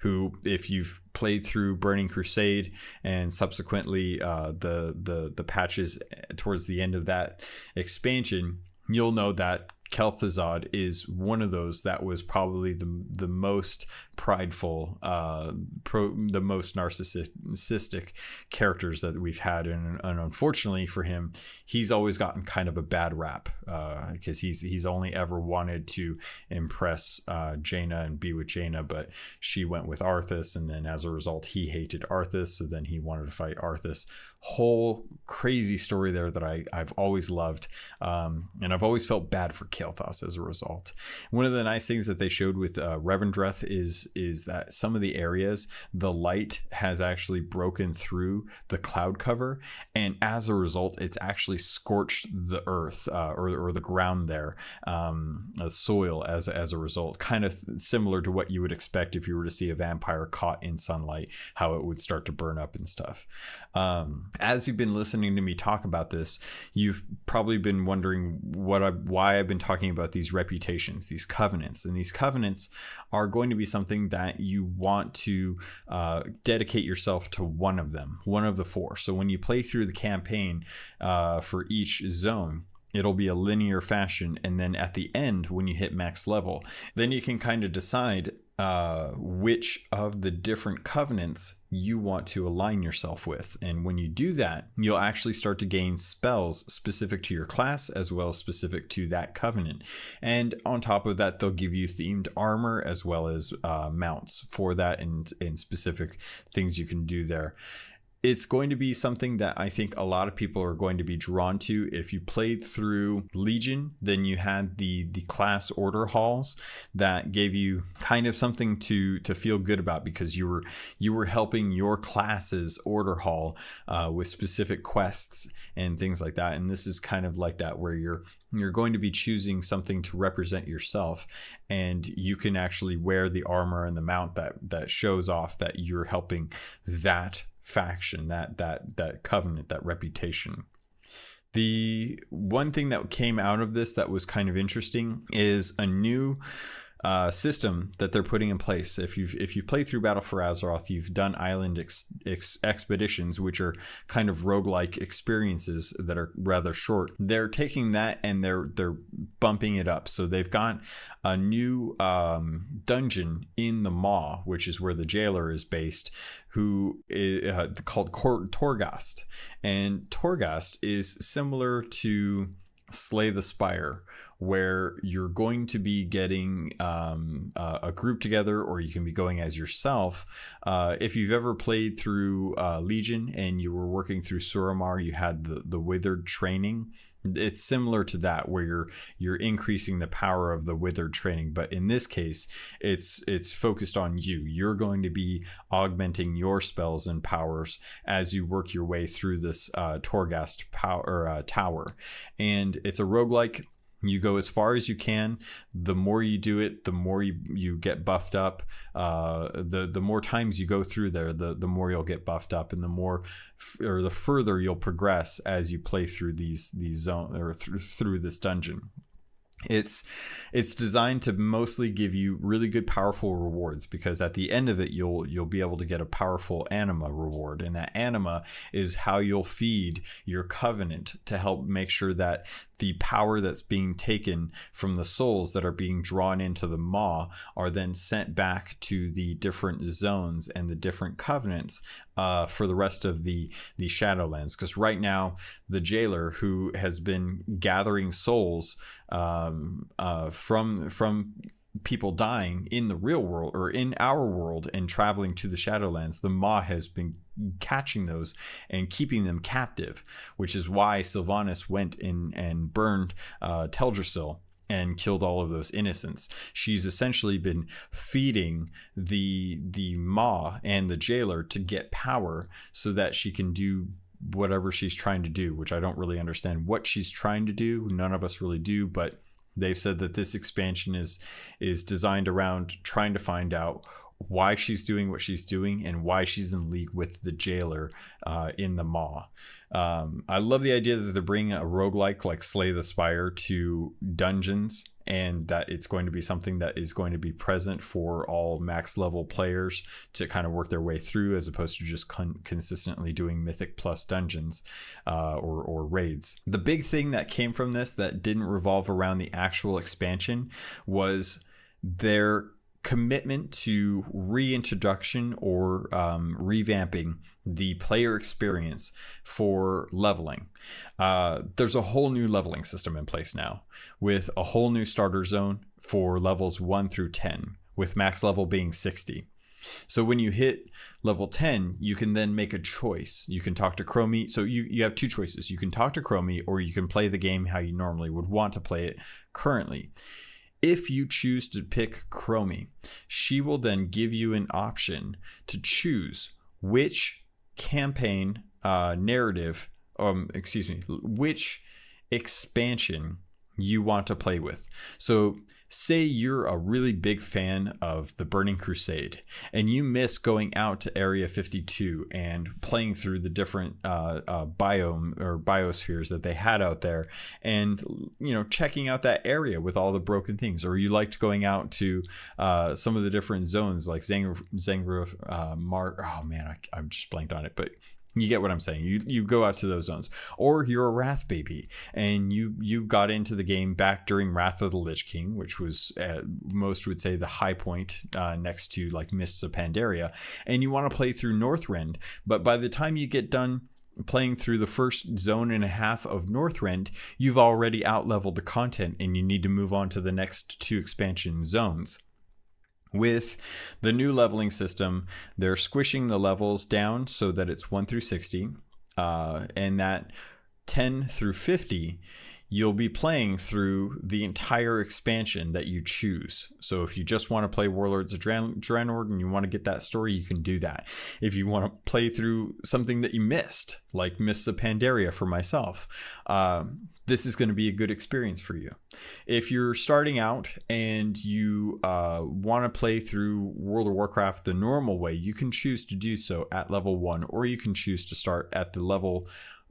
who, if you've played through Burning Crusade and subsequently the patches towards the end of that expansion, you'll know that Kel'Thuzad is one of those that was probably the most prideful, the most narcissistic characters that we've had, and unfortunately for him, he's always gotten kind of a bad rap because he's only ever wanted to impress Jaina and be with Jaina, but she went with Arthas, and then as a result, he hated Arthas, so then he wanted to fight Arthas. Whole crazy story there that I've always loved, and I've always felt bad for Kelthos as a result. One of the nice things that they showed with Revendreth is that some of the areas, the light has actually broken through the cloud cover, and as a result, it's actually scorched the earth or the ground there, the soil as a result, kind of similar to what you would expect if you were to see a vampire caught in sunlight, how it would start to burn up and stuff. As you've been listening to me talk about this, you've probably been wondering why I've been talking about these reputations, these covenants. And these covenants are going to be something that you want to dedicate yourself to one of them, one of the four. So when you play through the campaign for each zone, it'll be a linear fashion. And then at the end, when you hit max level, then you can kind of decide which of the different covenants you want to align yourself with. And when you do that, you'll actually start to gain spells specific to your class as well as specific to that covenant. And on top of that, they'll give you themed armor as well as mounts for that and specific things you can do there. It's going to be something that I think a lot of people are going to be drawn to. If you played through Legion, then you had the class order halls that gave you kind of something to feel good about, because you were helping your class's order hall with specific quests and things like that. And this is kind of like that, where you're going to be choosing something to represent yourself, and you can actually wear the armor and the mount that shows off that you're helping that faction, that covenant, that reputation. The one thing that came out of this that was kind of interesting is a new system that they're putting in place. If you play through Battle for Azeroth, you've done island expeditions, which are kind of roguelike experiences that are rather short. They're taking that and they're bumping it up. So they've got a new dungeon in the Maw, which is where the jailer is based, who is called Torghast. And Torghast is similar to Slay the Spire, where you're going to be getting a group together, or you can be going as yourself. If you've ever played through Legion and you were working through Suramar, you had the Withered training. It's similar to that, where you're increasing the power of the Withered training, but in this case, it's focused on you. You're going to be augmenting your spells and powers as you work your way through this Torghast tower, and it's a roguelike. You go as far as you can. The more you do it, the more you get buffed up. The more times you go through there, the more you'll get buffed up, and the further you'll progress as you play through these zones, or through this dungeon. It's designed to mostly give you really good, powerful rewards, because at the end of it, you'll be able to get a powerful anima reward, and that anima is how you'll feed your covenant to help make sure that the power that's being taken from the souls that are being drawn into the maw are then sent back to the different zones and the different covenants for the rest of the Shadowlands. Because right now, the jailer, who has been gathering souls from people dying in the real world or in our world and traveling to the Shadowlands, the maw has been catching those and keeping them captive, which is why Sylvanas went in and burned Teldrassil and killed all of those innocents. She's essentially been feeding the maw and the jailer to get power so that she can do whatever she's trying to do, which I don't really understand what she's trying to do. None of us really do, but they've said that this expansion is designed around trying to find out why she's doing what she's doing and why she's in league with the jailer in the maw. I love the idea that they're bringing a roguelike like Slay the Spire to dungeons, and that it's going to be something that is going to be present for all max level players to kind of work their way through, as opposed to just consistently doing Mythic plus dungeons or raids. The big thing that came from this that didn't revolve around the actual expansion was their commitment to reintroduction or revamping the player experience for leveling. There's a whole new leveling system in place now, with a whole new starter zone for levels 1 through 10, with max level being 60. So when you hit level 10, you can then make a choice. You can talk to Chromie. So you have two choices. You can talk to Chromie, or you can play the game how you normally would want to play it currently. If you choose to pick Chromie, she will then give you an option to choose which campaign which expansion you want to play with. So say you're a really big fan of the Burning Crusade and you miss going out to Area 52 and playing through the different biome or biospheres that they had out there, and checking out that area with all the broken things, or you liked going out to some of the different zones like Zangruf, I'm just blanked on it, but you get what I'm saying. You go out to those zones. Or you're a Wrath baby and you got into the game back during Wrath of the Lich King, which was most would say the high point next to like Mists of Pandaria, and you want to play through Northrend, but by the time you get done playing through the first zone and a half of Northrend, you've already out-leveled the content and you need to move on to the next two expansion zones. With the new leveling system, they're squishing the levels down so that it's 1 through 60, and that 10 through 50, you'll be playing through the entire expansion that you choose. So if you just want to play Warlords of Draenor and you want to get that story, you can do that. If you want to play through something that you missed, like Mists of Pandaria for myself, this is going to be a good experience for you. If you're starting out and you want to play through World of Warcraft the normal way, you can choose to do so at level 1, or you can choose to start at the level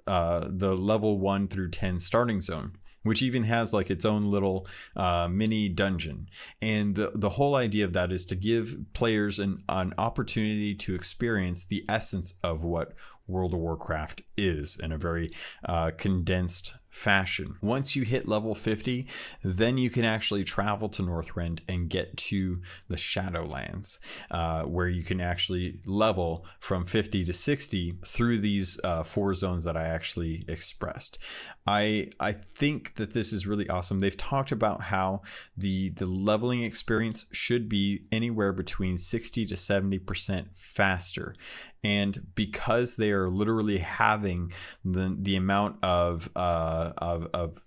1 through 10 starting zone, which even has like its own little mini dungeon. And the whole idea of that is to give players an opportunity to experience the essence of what World of Warcraft is in a very condensed fashion. Once you hit level 50, then you can actually travel to Northrend and get to the Shadowlands, where you can actually level from 50 to 60 through these 4 zones that I actually expressed. I think that this is really awesome. They've talked about how the leveling experience should be anywhere between 60 to 70% faster. And because they are literally having the amount of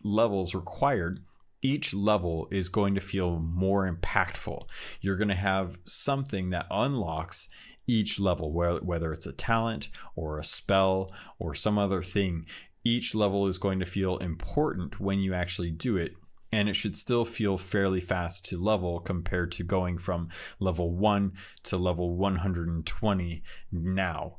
levels required, each level is going to feel more impactful. You're going to have something that unlocks each level, whether it's a talent or a spell or some other thing. Each level is going to feel important when you actually do it. And it should still feel fairly fast to level compared to going from level 1 to level 120 now.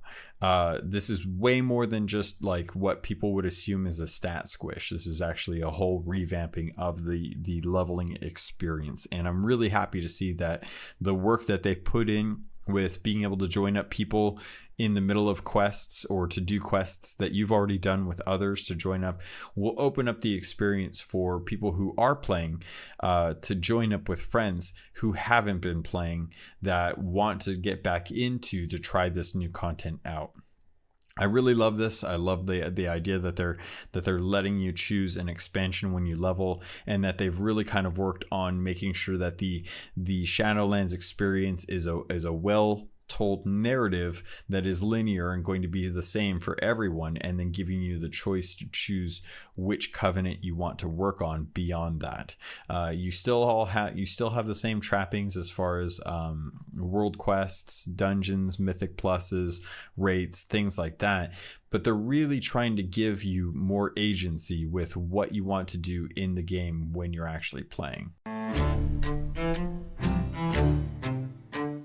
This is way more than just like what people would assume is a stat squish. This is actually a whole revamping of the leveling experience, and I'm really happy to see that the work that they put in with being able to join up people in the middle of quests or to do quests that you've already done with others to join up will open up the experience for people who are playing to join up with friends who haven't been playing that want to get back into to try this new content out. I really love this. I love the idea that they're letting you choose an expansion when you level, and that they've really kind of worked on making sure that the Shadowlands experience is a well told narrative that is linear and going to be the same for everyone, and then giving you the choice to choose which covenant you want to work on beyond that. You still have the same trappings as far as world quests, dungeons, mythic pluses, rates, things like that, but they're really trying to give you more agency with what you want to do in the game when you're actually playing.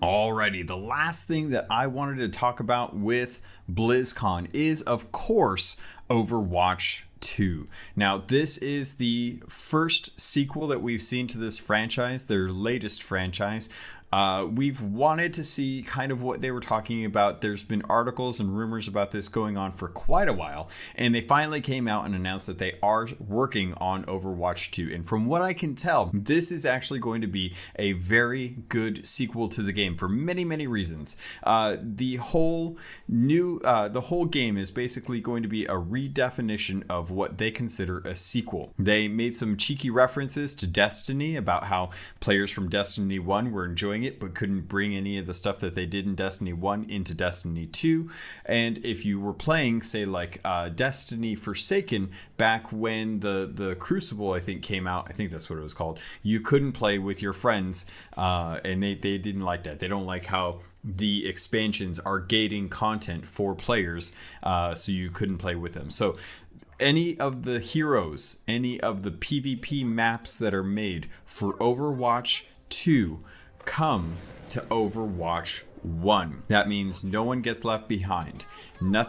Alrighty, the last thing that I wanted to talk about with BlizzCon is, of course, Overwatch 2. Now, this is the first sequel that we've seen to this franchise, their latest franchise. We've wanted to see kind of what they were talking about. There's been articles and rumors about this going on for quite a while, and they finally came out and announced that they are working on Overwatch 2. And from what I can tell, this is actually going to be a very good sequel to the game for many, many reasons. The whole game is basically going to be a redefinition of what they consider a sequel. They made some cheeky references to Destiny about how players from Destiny 1 were enjoying it but couldn't bring any of the stuff that they did in Destiny 1 into Destiny 2. And if you were playing, say, like Destiny Forsaken back when the Crucible, I think, came out, I think that's what it was called, you couldn't play with your friends, and they didn't like that. They don't like how the expansions are gating content for players, so you couldn't play with them. So any of the heroes, any of the PvP maps that are made for Overwatch 2 come to Overwatch 1. That means no one gets left behind. No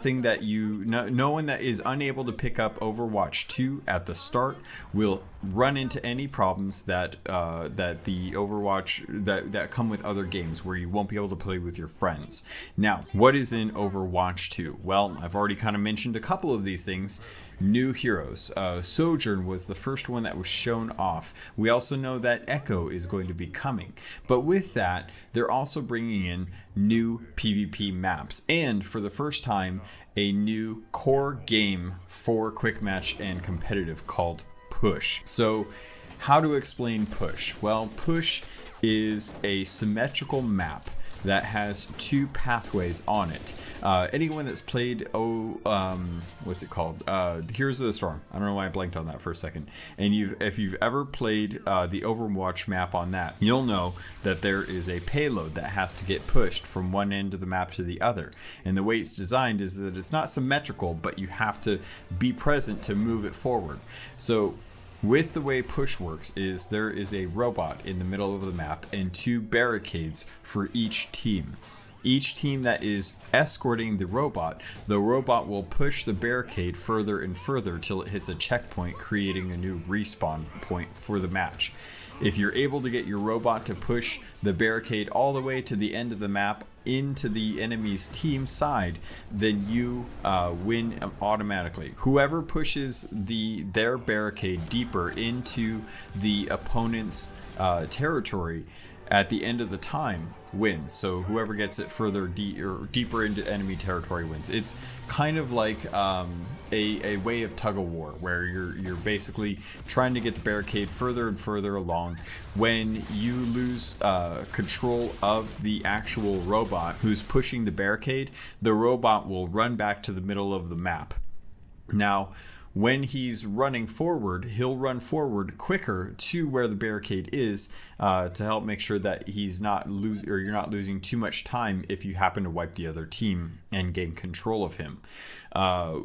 one that is unable to pick up Overwatch 2 at the start will run into any problems that the Overwatch that come with other games where you won't be able to play with your friends. Now, what is in Overwatch 2? Well, I've already kind of mentioned a couple of these things. New heroes. Sojourn was the first one that was shown off. We also know that Echo is going to be coming. But with that, they're also bringing in new PvP maps. And for the first time, a new core game for quick match and competitive called Push. So how to explain Push? Well, Push is a symmetrical map that has two pathways on it. Anyone that's played what's it called? Heroes of the Storm. I don't know why I blanked on that for a second. And if you've ever played the Overwatch map on that, you'll know that there is a payload that has to get pushed from one end of the map to the other. And the way it's designed is that it's not symmetrical, but you have to be present to move it forward. So with the way Push works is there is a robot in the middle of the map and two barricades for each team. Each team that is escorting the robot will push the barricade further and further till it hits a checkpoint, creating a new respawn point for the match. If you're able to get your robot to push the barricade all the way to the end of the map into the enemy's team side, then you win automatically. Whoever pushes their barricade deeper into the opponent's territory at the end of the time wins. So whoever gets it further deeper into enemy territory wins. It's kind of like a way of tug of war where you're basically trying to get the barricade further and further along. When you lose control of the actual robot who's pushing the barricade, the robot will run back to the middle of the map. Now, when he's running forward, he'll run forward quicker to where the barricade is, to help make sure that he's not you're not losing too much time if you happen to wipe the other team and gain control of him.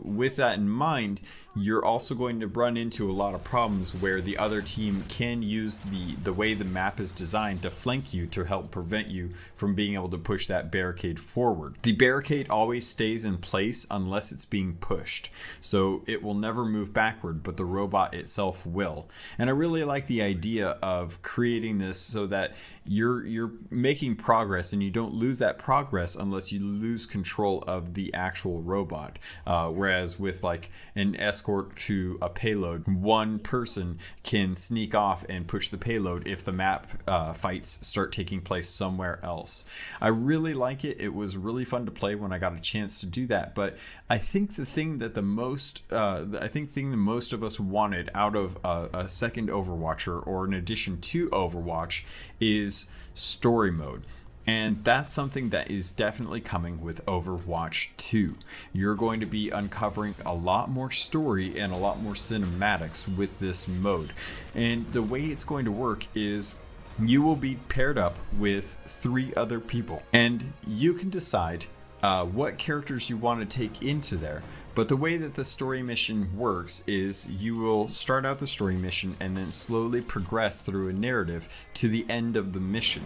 With that in mind, you're also going to run into a lot of problems where the other team can use the way the map is designed to flank you to help prevent you from being able to push that barricade forward. The barricade always stays in place unless it's being pushed, so it will never move backward, but the robot itself will. And I really like the idea of creating this so that you're making progress and you don't lose that progress unless you lose control of the actual robot. Whereas with like an escort to a payload, one person can sneak off and push the payload if the map fights start taking place somewhere else. I really like it. It was really fun to play when I got a chance to do that. But I think the thing that the most of us wanted out of a second Overwatcher or an addition to Overwatch is story mode. And that's something that is definitely coming with Overwatch 2. You're going to be uncovering a lot more story and a lot more cinematics with this mode. And the way it's going to work is you will be paired up with 3 other people. And you can decide what characters you want to take into there. But the way that the story mission works is you will start out the story mission and then slowly progress through a narrative to the end of the mission.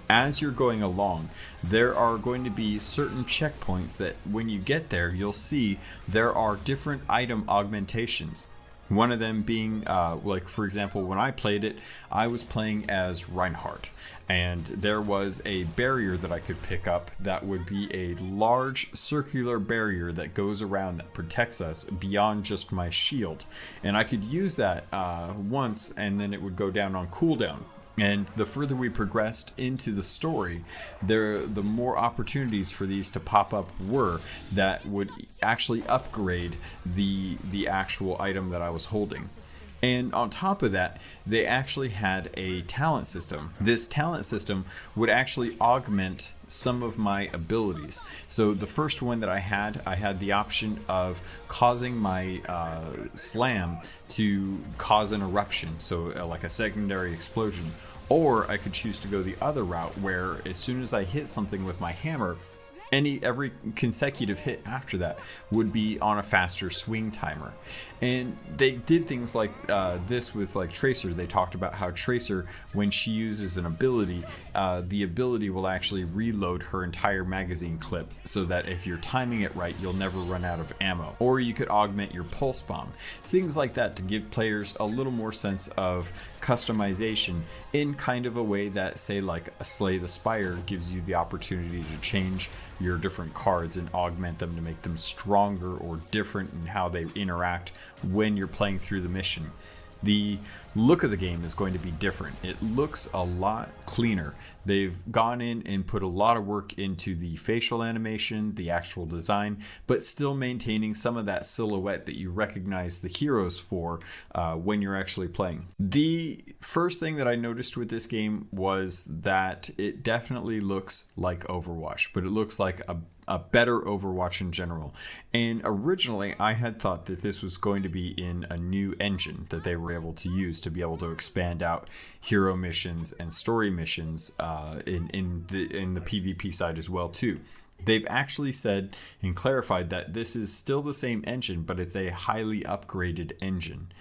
As you're going along, there are going to be certain checkpoints that when you get there, you'll see there are different item augmentations. One of them being, like for example, when I played it, I was playing as Reinhardt. And there was a barrier that I could pick up that would be a large circular barrier that goes around that protects us beyond just my shield. And I could use that once and then it would go down on cooldown. And the further we progressed into the story, the more opportunities for these to pop up were that would actually upgrade the actual item that I was holding. And on top of that, they actually had a talent system. This talent system would actually augment some of my abilities. So the first one that I had the option of causing my slam to cause an eruption, so like a secondary explosion. Or I could choose to go the other route where as soon as I hit something with my hammer, every consecutive hit after that would be on a faster swing timer. And they did things like this with like Tracer. They talked about how Tracer, when she uses an ability, the ability will actually reload her entire magazine clip so that if you're timing it right, you'll never run out of ammo. Or you could augment your pulse bomb. Things like that to give players a little more sense of customization in kind of a way that, say, like a Slay the Spire gives you the opportunity to change your different cards and augment them to make them stronger or different in how they interact when you're playing through the mission. The look of the game is going to be different. It looks a lot cleaner. They've gone in and put a lot of work into the facial animation, the actual design, but still maintaining some of that silhouette that you recognize the heroes for when you're actually playing. The first thing that I noticed with this game was that it definitely looks like Overwatch, but it looks like a better Overwatch in general. And originally I had thought that this was going to be in a new engine that they were able to use to be able to expand out hero missions and story missions in the PvP side as well too. They've actually said and clarified that this is still the same engine, but it's a highly upgraded engine.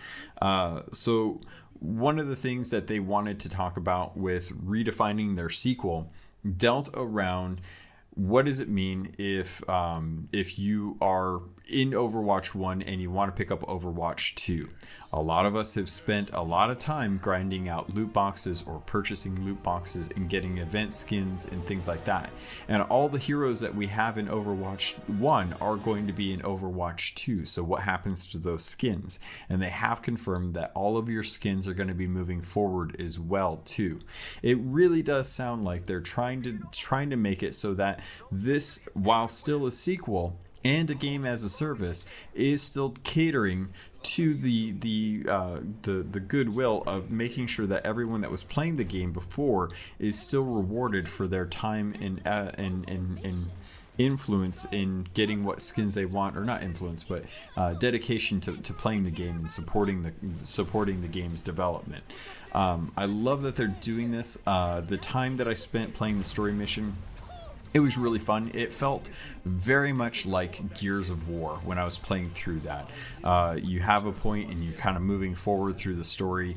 So one of the things that they wanted to talk about with redefining their sequel dealt around what does it mean if you are in Overwatch 1 and you want to pick up Overwatch 2. A lot of us have spent a lot of time grinding out loot boxes or purchasing loot boxes and getting event skins and things like that. And all the heroes that we have in Overwatch 1 are going to be in Overwatch 2. So what happens to those skins? And they have confirmed that all of your skins are going to be moving forward as well too. It really does sound like they're trying to make it so that this, while still a sequel and a game as a service, is still catering to the goodwill of making sure that everyone that was playing the game before is still rewarded for their time in influence in getting what skins they want, or not influence, but dedication to playing the game and supporting the game's development. I love that they're doing this. The time that I spent playing the story mission, it was really fun. It felt very much like Gears of War when I was playing through that. You have a point and you're kind of moving forward through the story.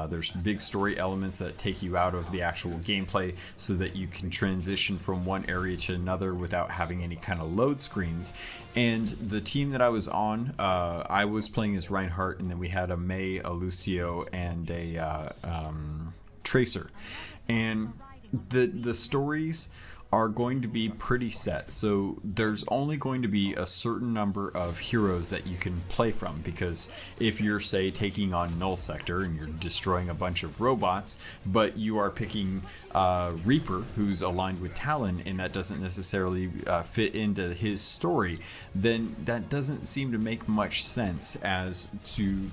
There's big story elements that take you out of the actual gameplay so that you can transition from one area to another without having any kind of load screens. And the team that I was on, I was playing as Reinhardt, and then we had a Mei, a Lucio, and a Tracer. And the stories are going to be pretty set. So there's only going to be a certain number of heroes that you can play from, because if you're, say, taking on Null Sector and you're destroying a bunch of robots, but you are picking Reaper, who's aligned with Talon, and that doesn't necessarily fit into his story, then that doesn't seem to make much sense as to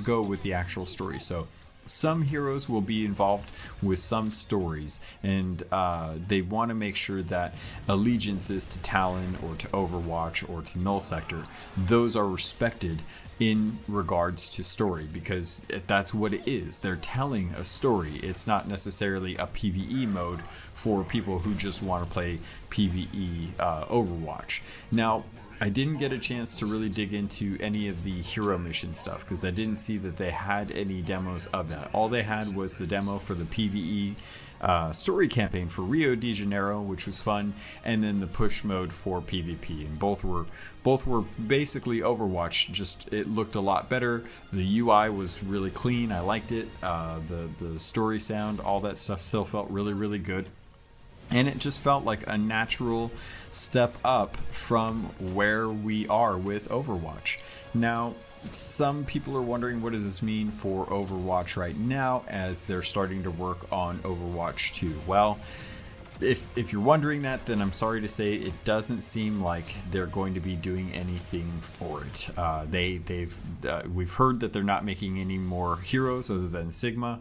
go with the actual story. So some heroes will be involved with some stories, and they want to make sure that allegiances to Talon or to Overwatch or to Null Sector, those are respected in regards to story, because that's what it is. They're telling a story. It's not necessarily a PvE mode for people who just want to play PvE Overwatch. Now, I didn't get a chance to really dig into any of the hero mission stuff because I didn't see that they had any demos of that. All they had was the demo for the PvE story campaign for Rio de Janeiro, which was fun, and then the push mode for PvP, and both were basically Overwatch, just it looked a lot better. The UI was really clean. I liked it. The story sound, all that stuff still felt really, really good. And it just felt like a natural step up from where we are with Overwatch. Now, some people are wondering, what does this mean for Overwatch right now as they're starting to work on Overwatch 2? Well, if you're wondering that, then I'm sorry to say it doesn't seem like they're going to be doing anything for it. We've heard that they're not making any more heroes other than Sigma.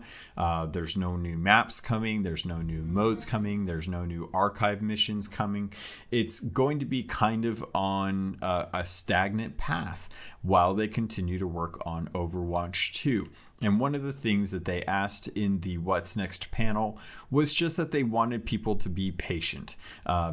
There's no new maps coming. There's no new modes coming. There's no new archive missions coming. It's going to be kind of on a stagnant path while they continue to work on Overwatch 2. And one of the things that they asked in the What's Next panel was just that they wanted people to be patient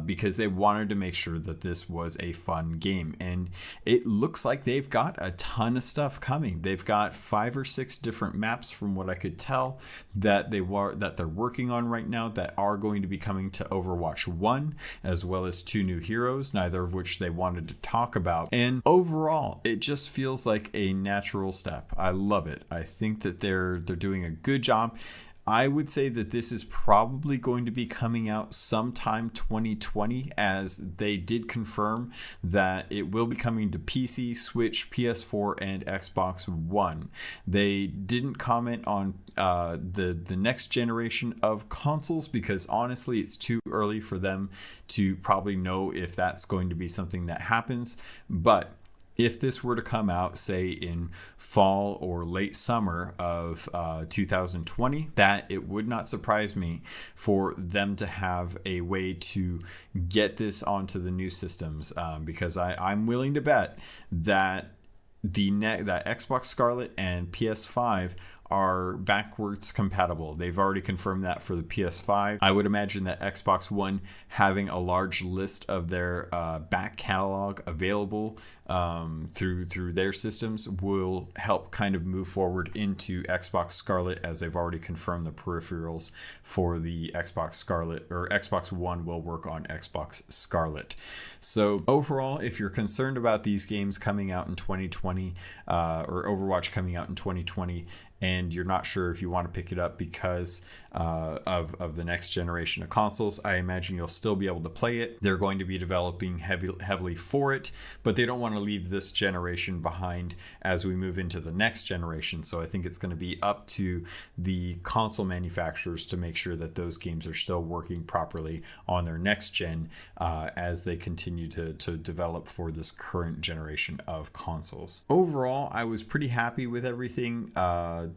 because they wanted to make sure that this was a fun game. And it looks like they've got a ton of stuff coming. They've got 5 or 6 different maps, from what I could tell, that they're working on right now that are going to be coming to Overwatch 1, as well as 2 new heroes, neither of which they wanted to talk about. And overall, it just feels like a natural step. I love it. I think that they're doing a good job. I would say that this is probably going to be coming out sometime 2020, as they did confirm that it will be coming to PC, Switch, PS4, and Xbox One. They didn't comment on the next generation of consoles because honestly it's too early for them to probably know if that's going to be something that happens. But if this were to come out, say, in fall or late summer of 2020, that it would not surprise me for them to have a way to get this onto the new systems, because I'm willing to bet that that Xbox Scarlet and PS5 are backwards compatible. They've already confirmed that for the PS5. I would imagine that Xbox One having a large list of their back catalog available through their systems will help kind of move forward into Xbox Scarlet, as they've already confirmed the peripherals for the Xbox Scarlet, or Xbox One will work on Xbox Scarlet. So overall, if you're concerned about these games coming out in 2020, or Overwatch coming out in 2020, and you're not sure if you want to pick it up because of the next generation of consoles, I imagine you'll still be able to play it. They're going to be developing heavily for it, but they don't want to leave this generation behind as we move into the next generation. So I think it's going to be up to the console manufacturers to make sure that those games are still working properly on their next gen as they continue to develop for this current generation of consoles. Overall, I was pretty happy with everything.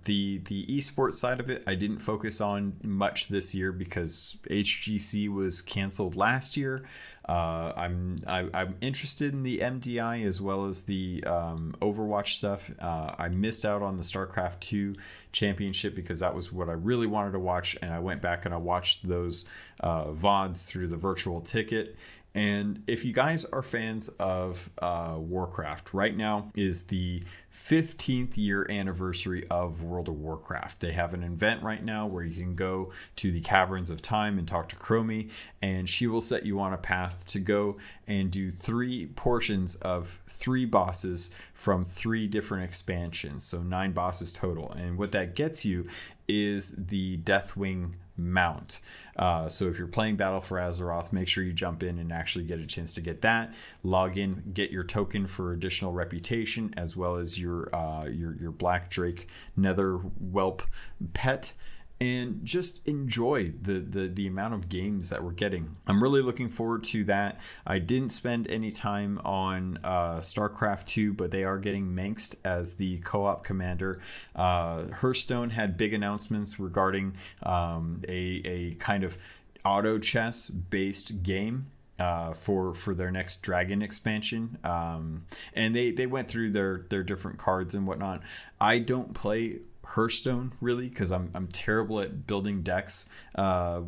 The esports side of it, I didn't focus on much this year because HGC was canceled last year. I'm interested in the MDI as well as the Overwatch stuff. I missed out on the StarCraft 2 championship because that was what I really wanted to watch, and I went back and I watched those VODs through the virtual ticket. And if you guys are fans of Warcraft, right now is the 15th year anniversary of World of Warcraft. They have an event right now where you can go to the Caverns of Time and talk to Chromie, and she will set you on a path to go and do 3 portions of 3 bosses from 3 different expansions. So 9 bosses total. And what that gets you is the Deathwing mount. So if you're playing Battle for Azeroth, make sure you jump in and actually get a chance to get that. Log in, get your token for additional reputation, as well as your Black Drake Nether Whelp pet. And just enjoy the amount of games that we're getting. I'm really looking forward to that. I didn't spend any time on StarCraft 2, but they are getting Mengsk as the co-op commander. Hearthstone had big announcements regarding a kind of auto chess based game for their next Dragon expansion, and they went through their different cards and whatnot. I don't play Hearthstone really because I'm terrible at building decks,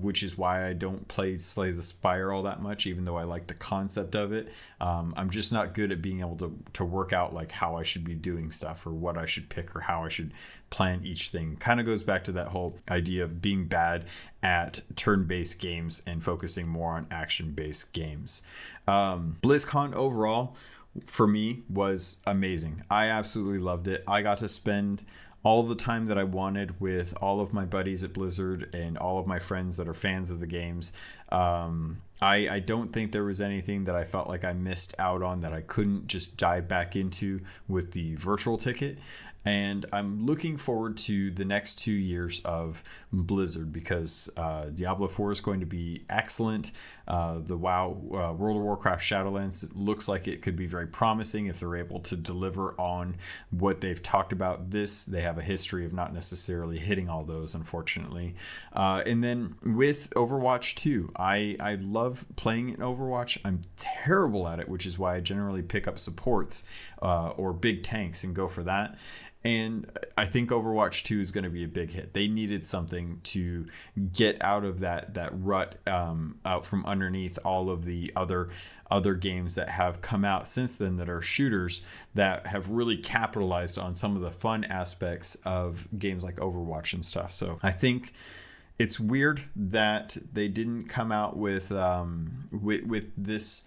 which is why I don't play Slay the Spire all that much, even though I like the concept of it. I'm just not good at being able to work out like how I should be doing stuff or what I should pick or how I should plan each thing. Kind of goes back to that whole idea of being bad at turn-based games and focusing more on action-based games. BlizzCon overall for me was amazing. I absolutely loved it. I got to spend all the time that I wanted with all of my buddies at Blizzard and all of my friends that are fans of the games. I don't think there was anything that I felt like I missed out on that I couldn't just dive back into with the virtual ticket. And I'm looking forward to the next 2 years of Blizzard because Diablo 4 is going to be excellent. The World of Warcraft Shadowlands looks like it could be very promising if they're able to deliver on what they've talked about. They have a history of not necessarily hitting all those, unfortunately. And then with Overwatch 2, I love playing in Overwatch. I'm terrible at it, which is why I generally pick up supports or big tanks and go for that. And I think Overwatch 2 is going to be a big hit. They needed something to get out of that rut out from underneath all of the other games that have come out since then that are shooters that have really capitalized on some of the fun aspects of games like Overwatch and stuff. So I think it's weird that they didn't come out with this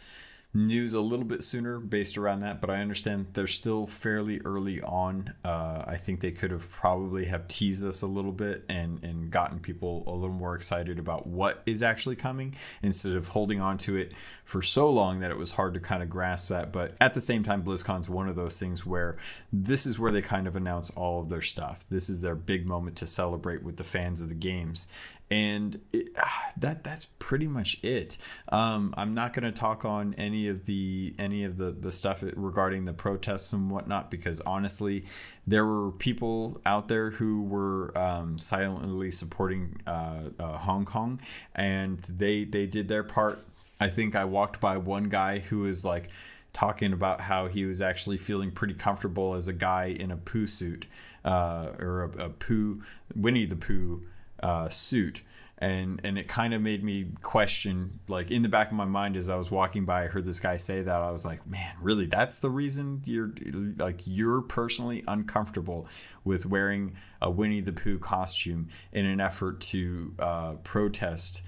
news a little bit sooner based around that, but I understand they're still fairly early on. I think they could have probably have teased us a little bit and gotten people a little more excited about what is actually coming instead of holding on to it for so long that it was hard to kind of grasp that. But at the same time, BlizzCon's one of those things where this is where they kind of announce all of their stuff. This is their big moment to celebrate with the fans of the games. And that's pretty much it. I'm not going to talk on any of the stuff regarding the protests and whatnot because honestly, there were people out there who were silently supporting Hong Kong, and they did their part. I think I walked by one guy who was like talking about how he was actually feeling pretty comfortable as a guy in a Pooh suit or a Pooh Winnie the Pooh suit, and it kind of made me question, like in the back of my mind as I was walking by, I heard this guy say that. I was like, man, really, that's the reason you're personally uncomfortable with wearing a Winnie the Pooh costume in an effort to protest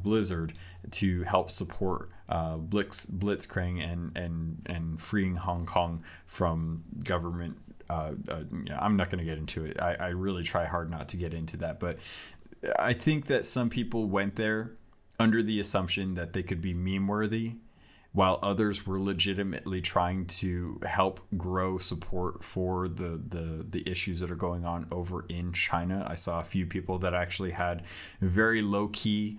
Blizzard to help support Blitzcrank and freeing Hong Kong from government. I'm not going to get into it. I really try hard not to get into that, but I think that some people went there under the assumption that they could be meme worthy, while others were legitimately trying to help grow support for the issues that are going on over in China. I saw a few people that actually had very low key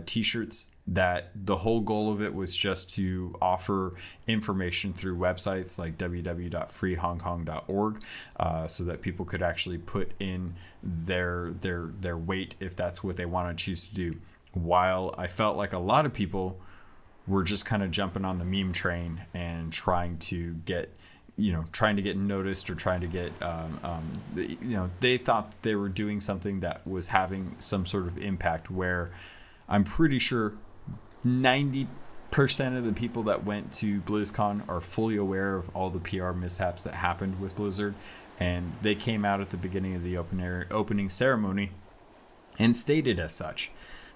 t-shirts that the whole goal of it was just to offer information through websites like www.freehongkong.org, so that people could actually put in their weight if that's what they want to choose to do. While I felt like a lot of people were just kind of jumping on the meme train and trying to get noticed, or trying to get, they thought they were doing something that was having some sort of impact, where I'm pretty sure 90% of the people that went to BlizzCon are fully aware of all the PR mishaps that happened with Blizzard. And they came out at the beginning of the opening ceremony and stated as such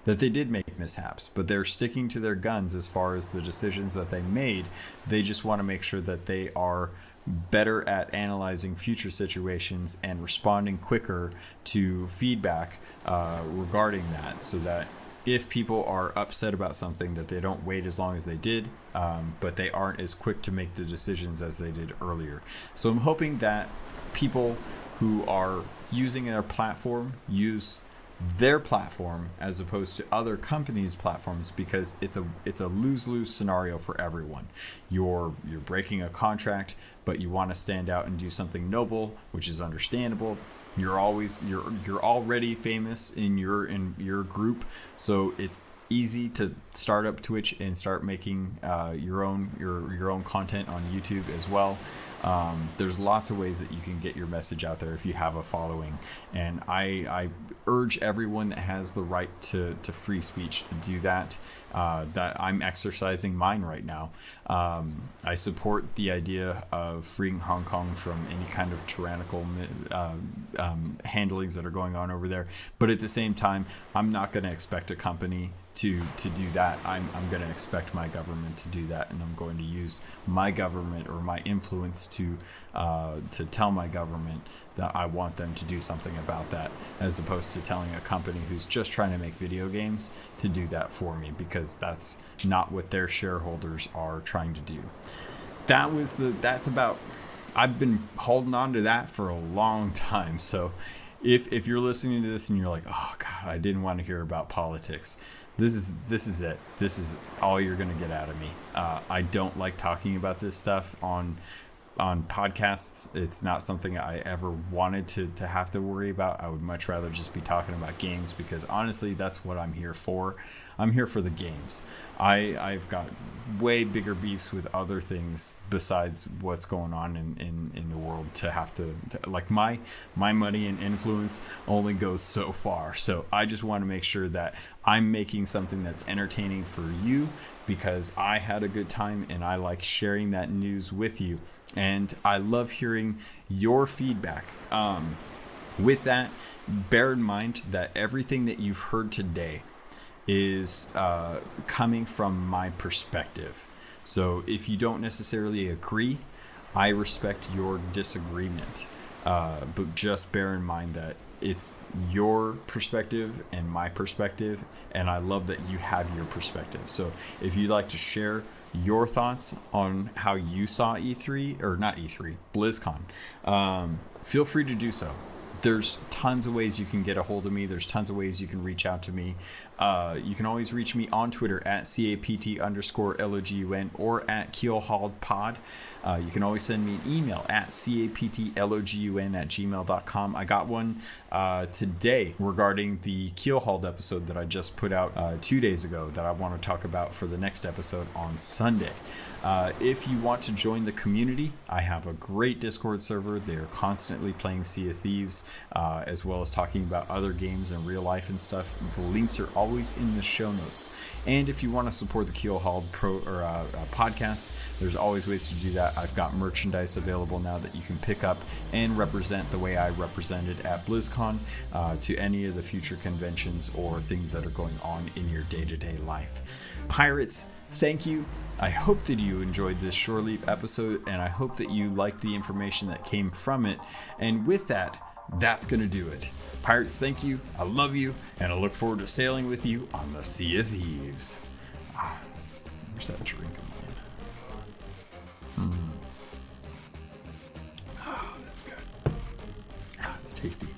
that they did make mishaps, but they're sticking to their guns as far as the decisions that they made. They just want to make sure that they are better at analyzing future situations and responding quicker to feedback regarding that, so that if people are upset about something, that they don't wait as long as they did, but they aren't as quick to make the decisions as they did earlier. So I'm hoping that people who are using their platform use their platform as opposed to other companies' platforms, because it's a lose-lose scenario for everyone. You're breaking a contract, but you want to stand out and do something noble, which is understandable. You're already famous in your group, so it's easy to start up Twitch and start making your own content on YouTube as well. There's lots of ways that you can get your message out there if you have a following, and I urge everyone that has the right to free speech to do that. That I'm exercising mine right now. I support the idea of freeing Hong Kong from any kind of tyrannical handlings that are going on over there, but at the same time, I'm not going to expect a company to do that. I'm going to expect my government to do that, and I'm going to use my government or my influence to tell my government that I want them to do something about that, as opposed to telling a company who's just trying to make video games to do that for me, because that's not what their shareholders are trying to do. I've been holding on to that for a long time. So if you're listening to this and you're like, oh God, I didn't want to hear about politics, this is it. This is all you're going to get out of me. I don't like talking about this stuff on podcasts. It's not something I ever wanted to have to worry about. I would much rather just be talking about games, because honestly, that's what I'm here for. I'm here for the games. I've got way bigger beefs with other things besides what's going on in the world to have to like my money and influence only goes so far. So I just want to make sure that I'm making something that's entertaining for you, because I had a good time and I like sharing that news with you. And I love hearing your feedback. With that, bear in mind that everything that you've heard today is coming from my perspective. So if you don't necessarily agree, I respect your disagreement. But just bear in mind that it's your perspective and my perspective, and I love that you have your perspective. So if you'd like to share your thoughts on how you saw BlizzCon, feel free to do so. There's tons of ways you can get a hold of me. There's tons of ways you can reach out to me. You can always reach me on Twitter at CAPT_LOGUN or at Keelhauled pod. You can always send me an email at CAPTLOGUN@gmail.com. I got one today regarding the Keelhauled episode that I just put out 2 days ago that I want to talk about for the next episode on Sunday. If you want to join the community, I have a great Discord server. They're constantly playing Sea of Thieves, as well as talking about other games in real life and stuff. The links are always in the show notes. And if you want to support the Keelhauled podcast, there's always ways to do that. I've got merchandise available now that you can pick up and represent the way I represented at BlizzCon to any of the future conventions or things that are going on in your day-to-day life. Pirates, thank you. I hope that you enjoyed this Shoreleave episode, and I hope that you liked the information that came from it. And with that, that's going to do it. Pirates, thank you. I love you, and I look forward to sailing with you on the Sea of Thieves. Where's that drink of mine? That's good. It's tasty.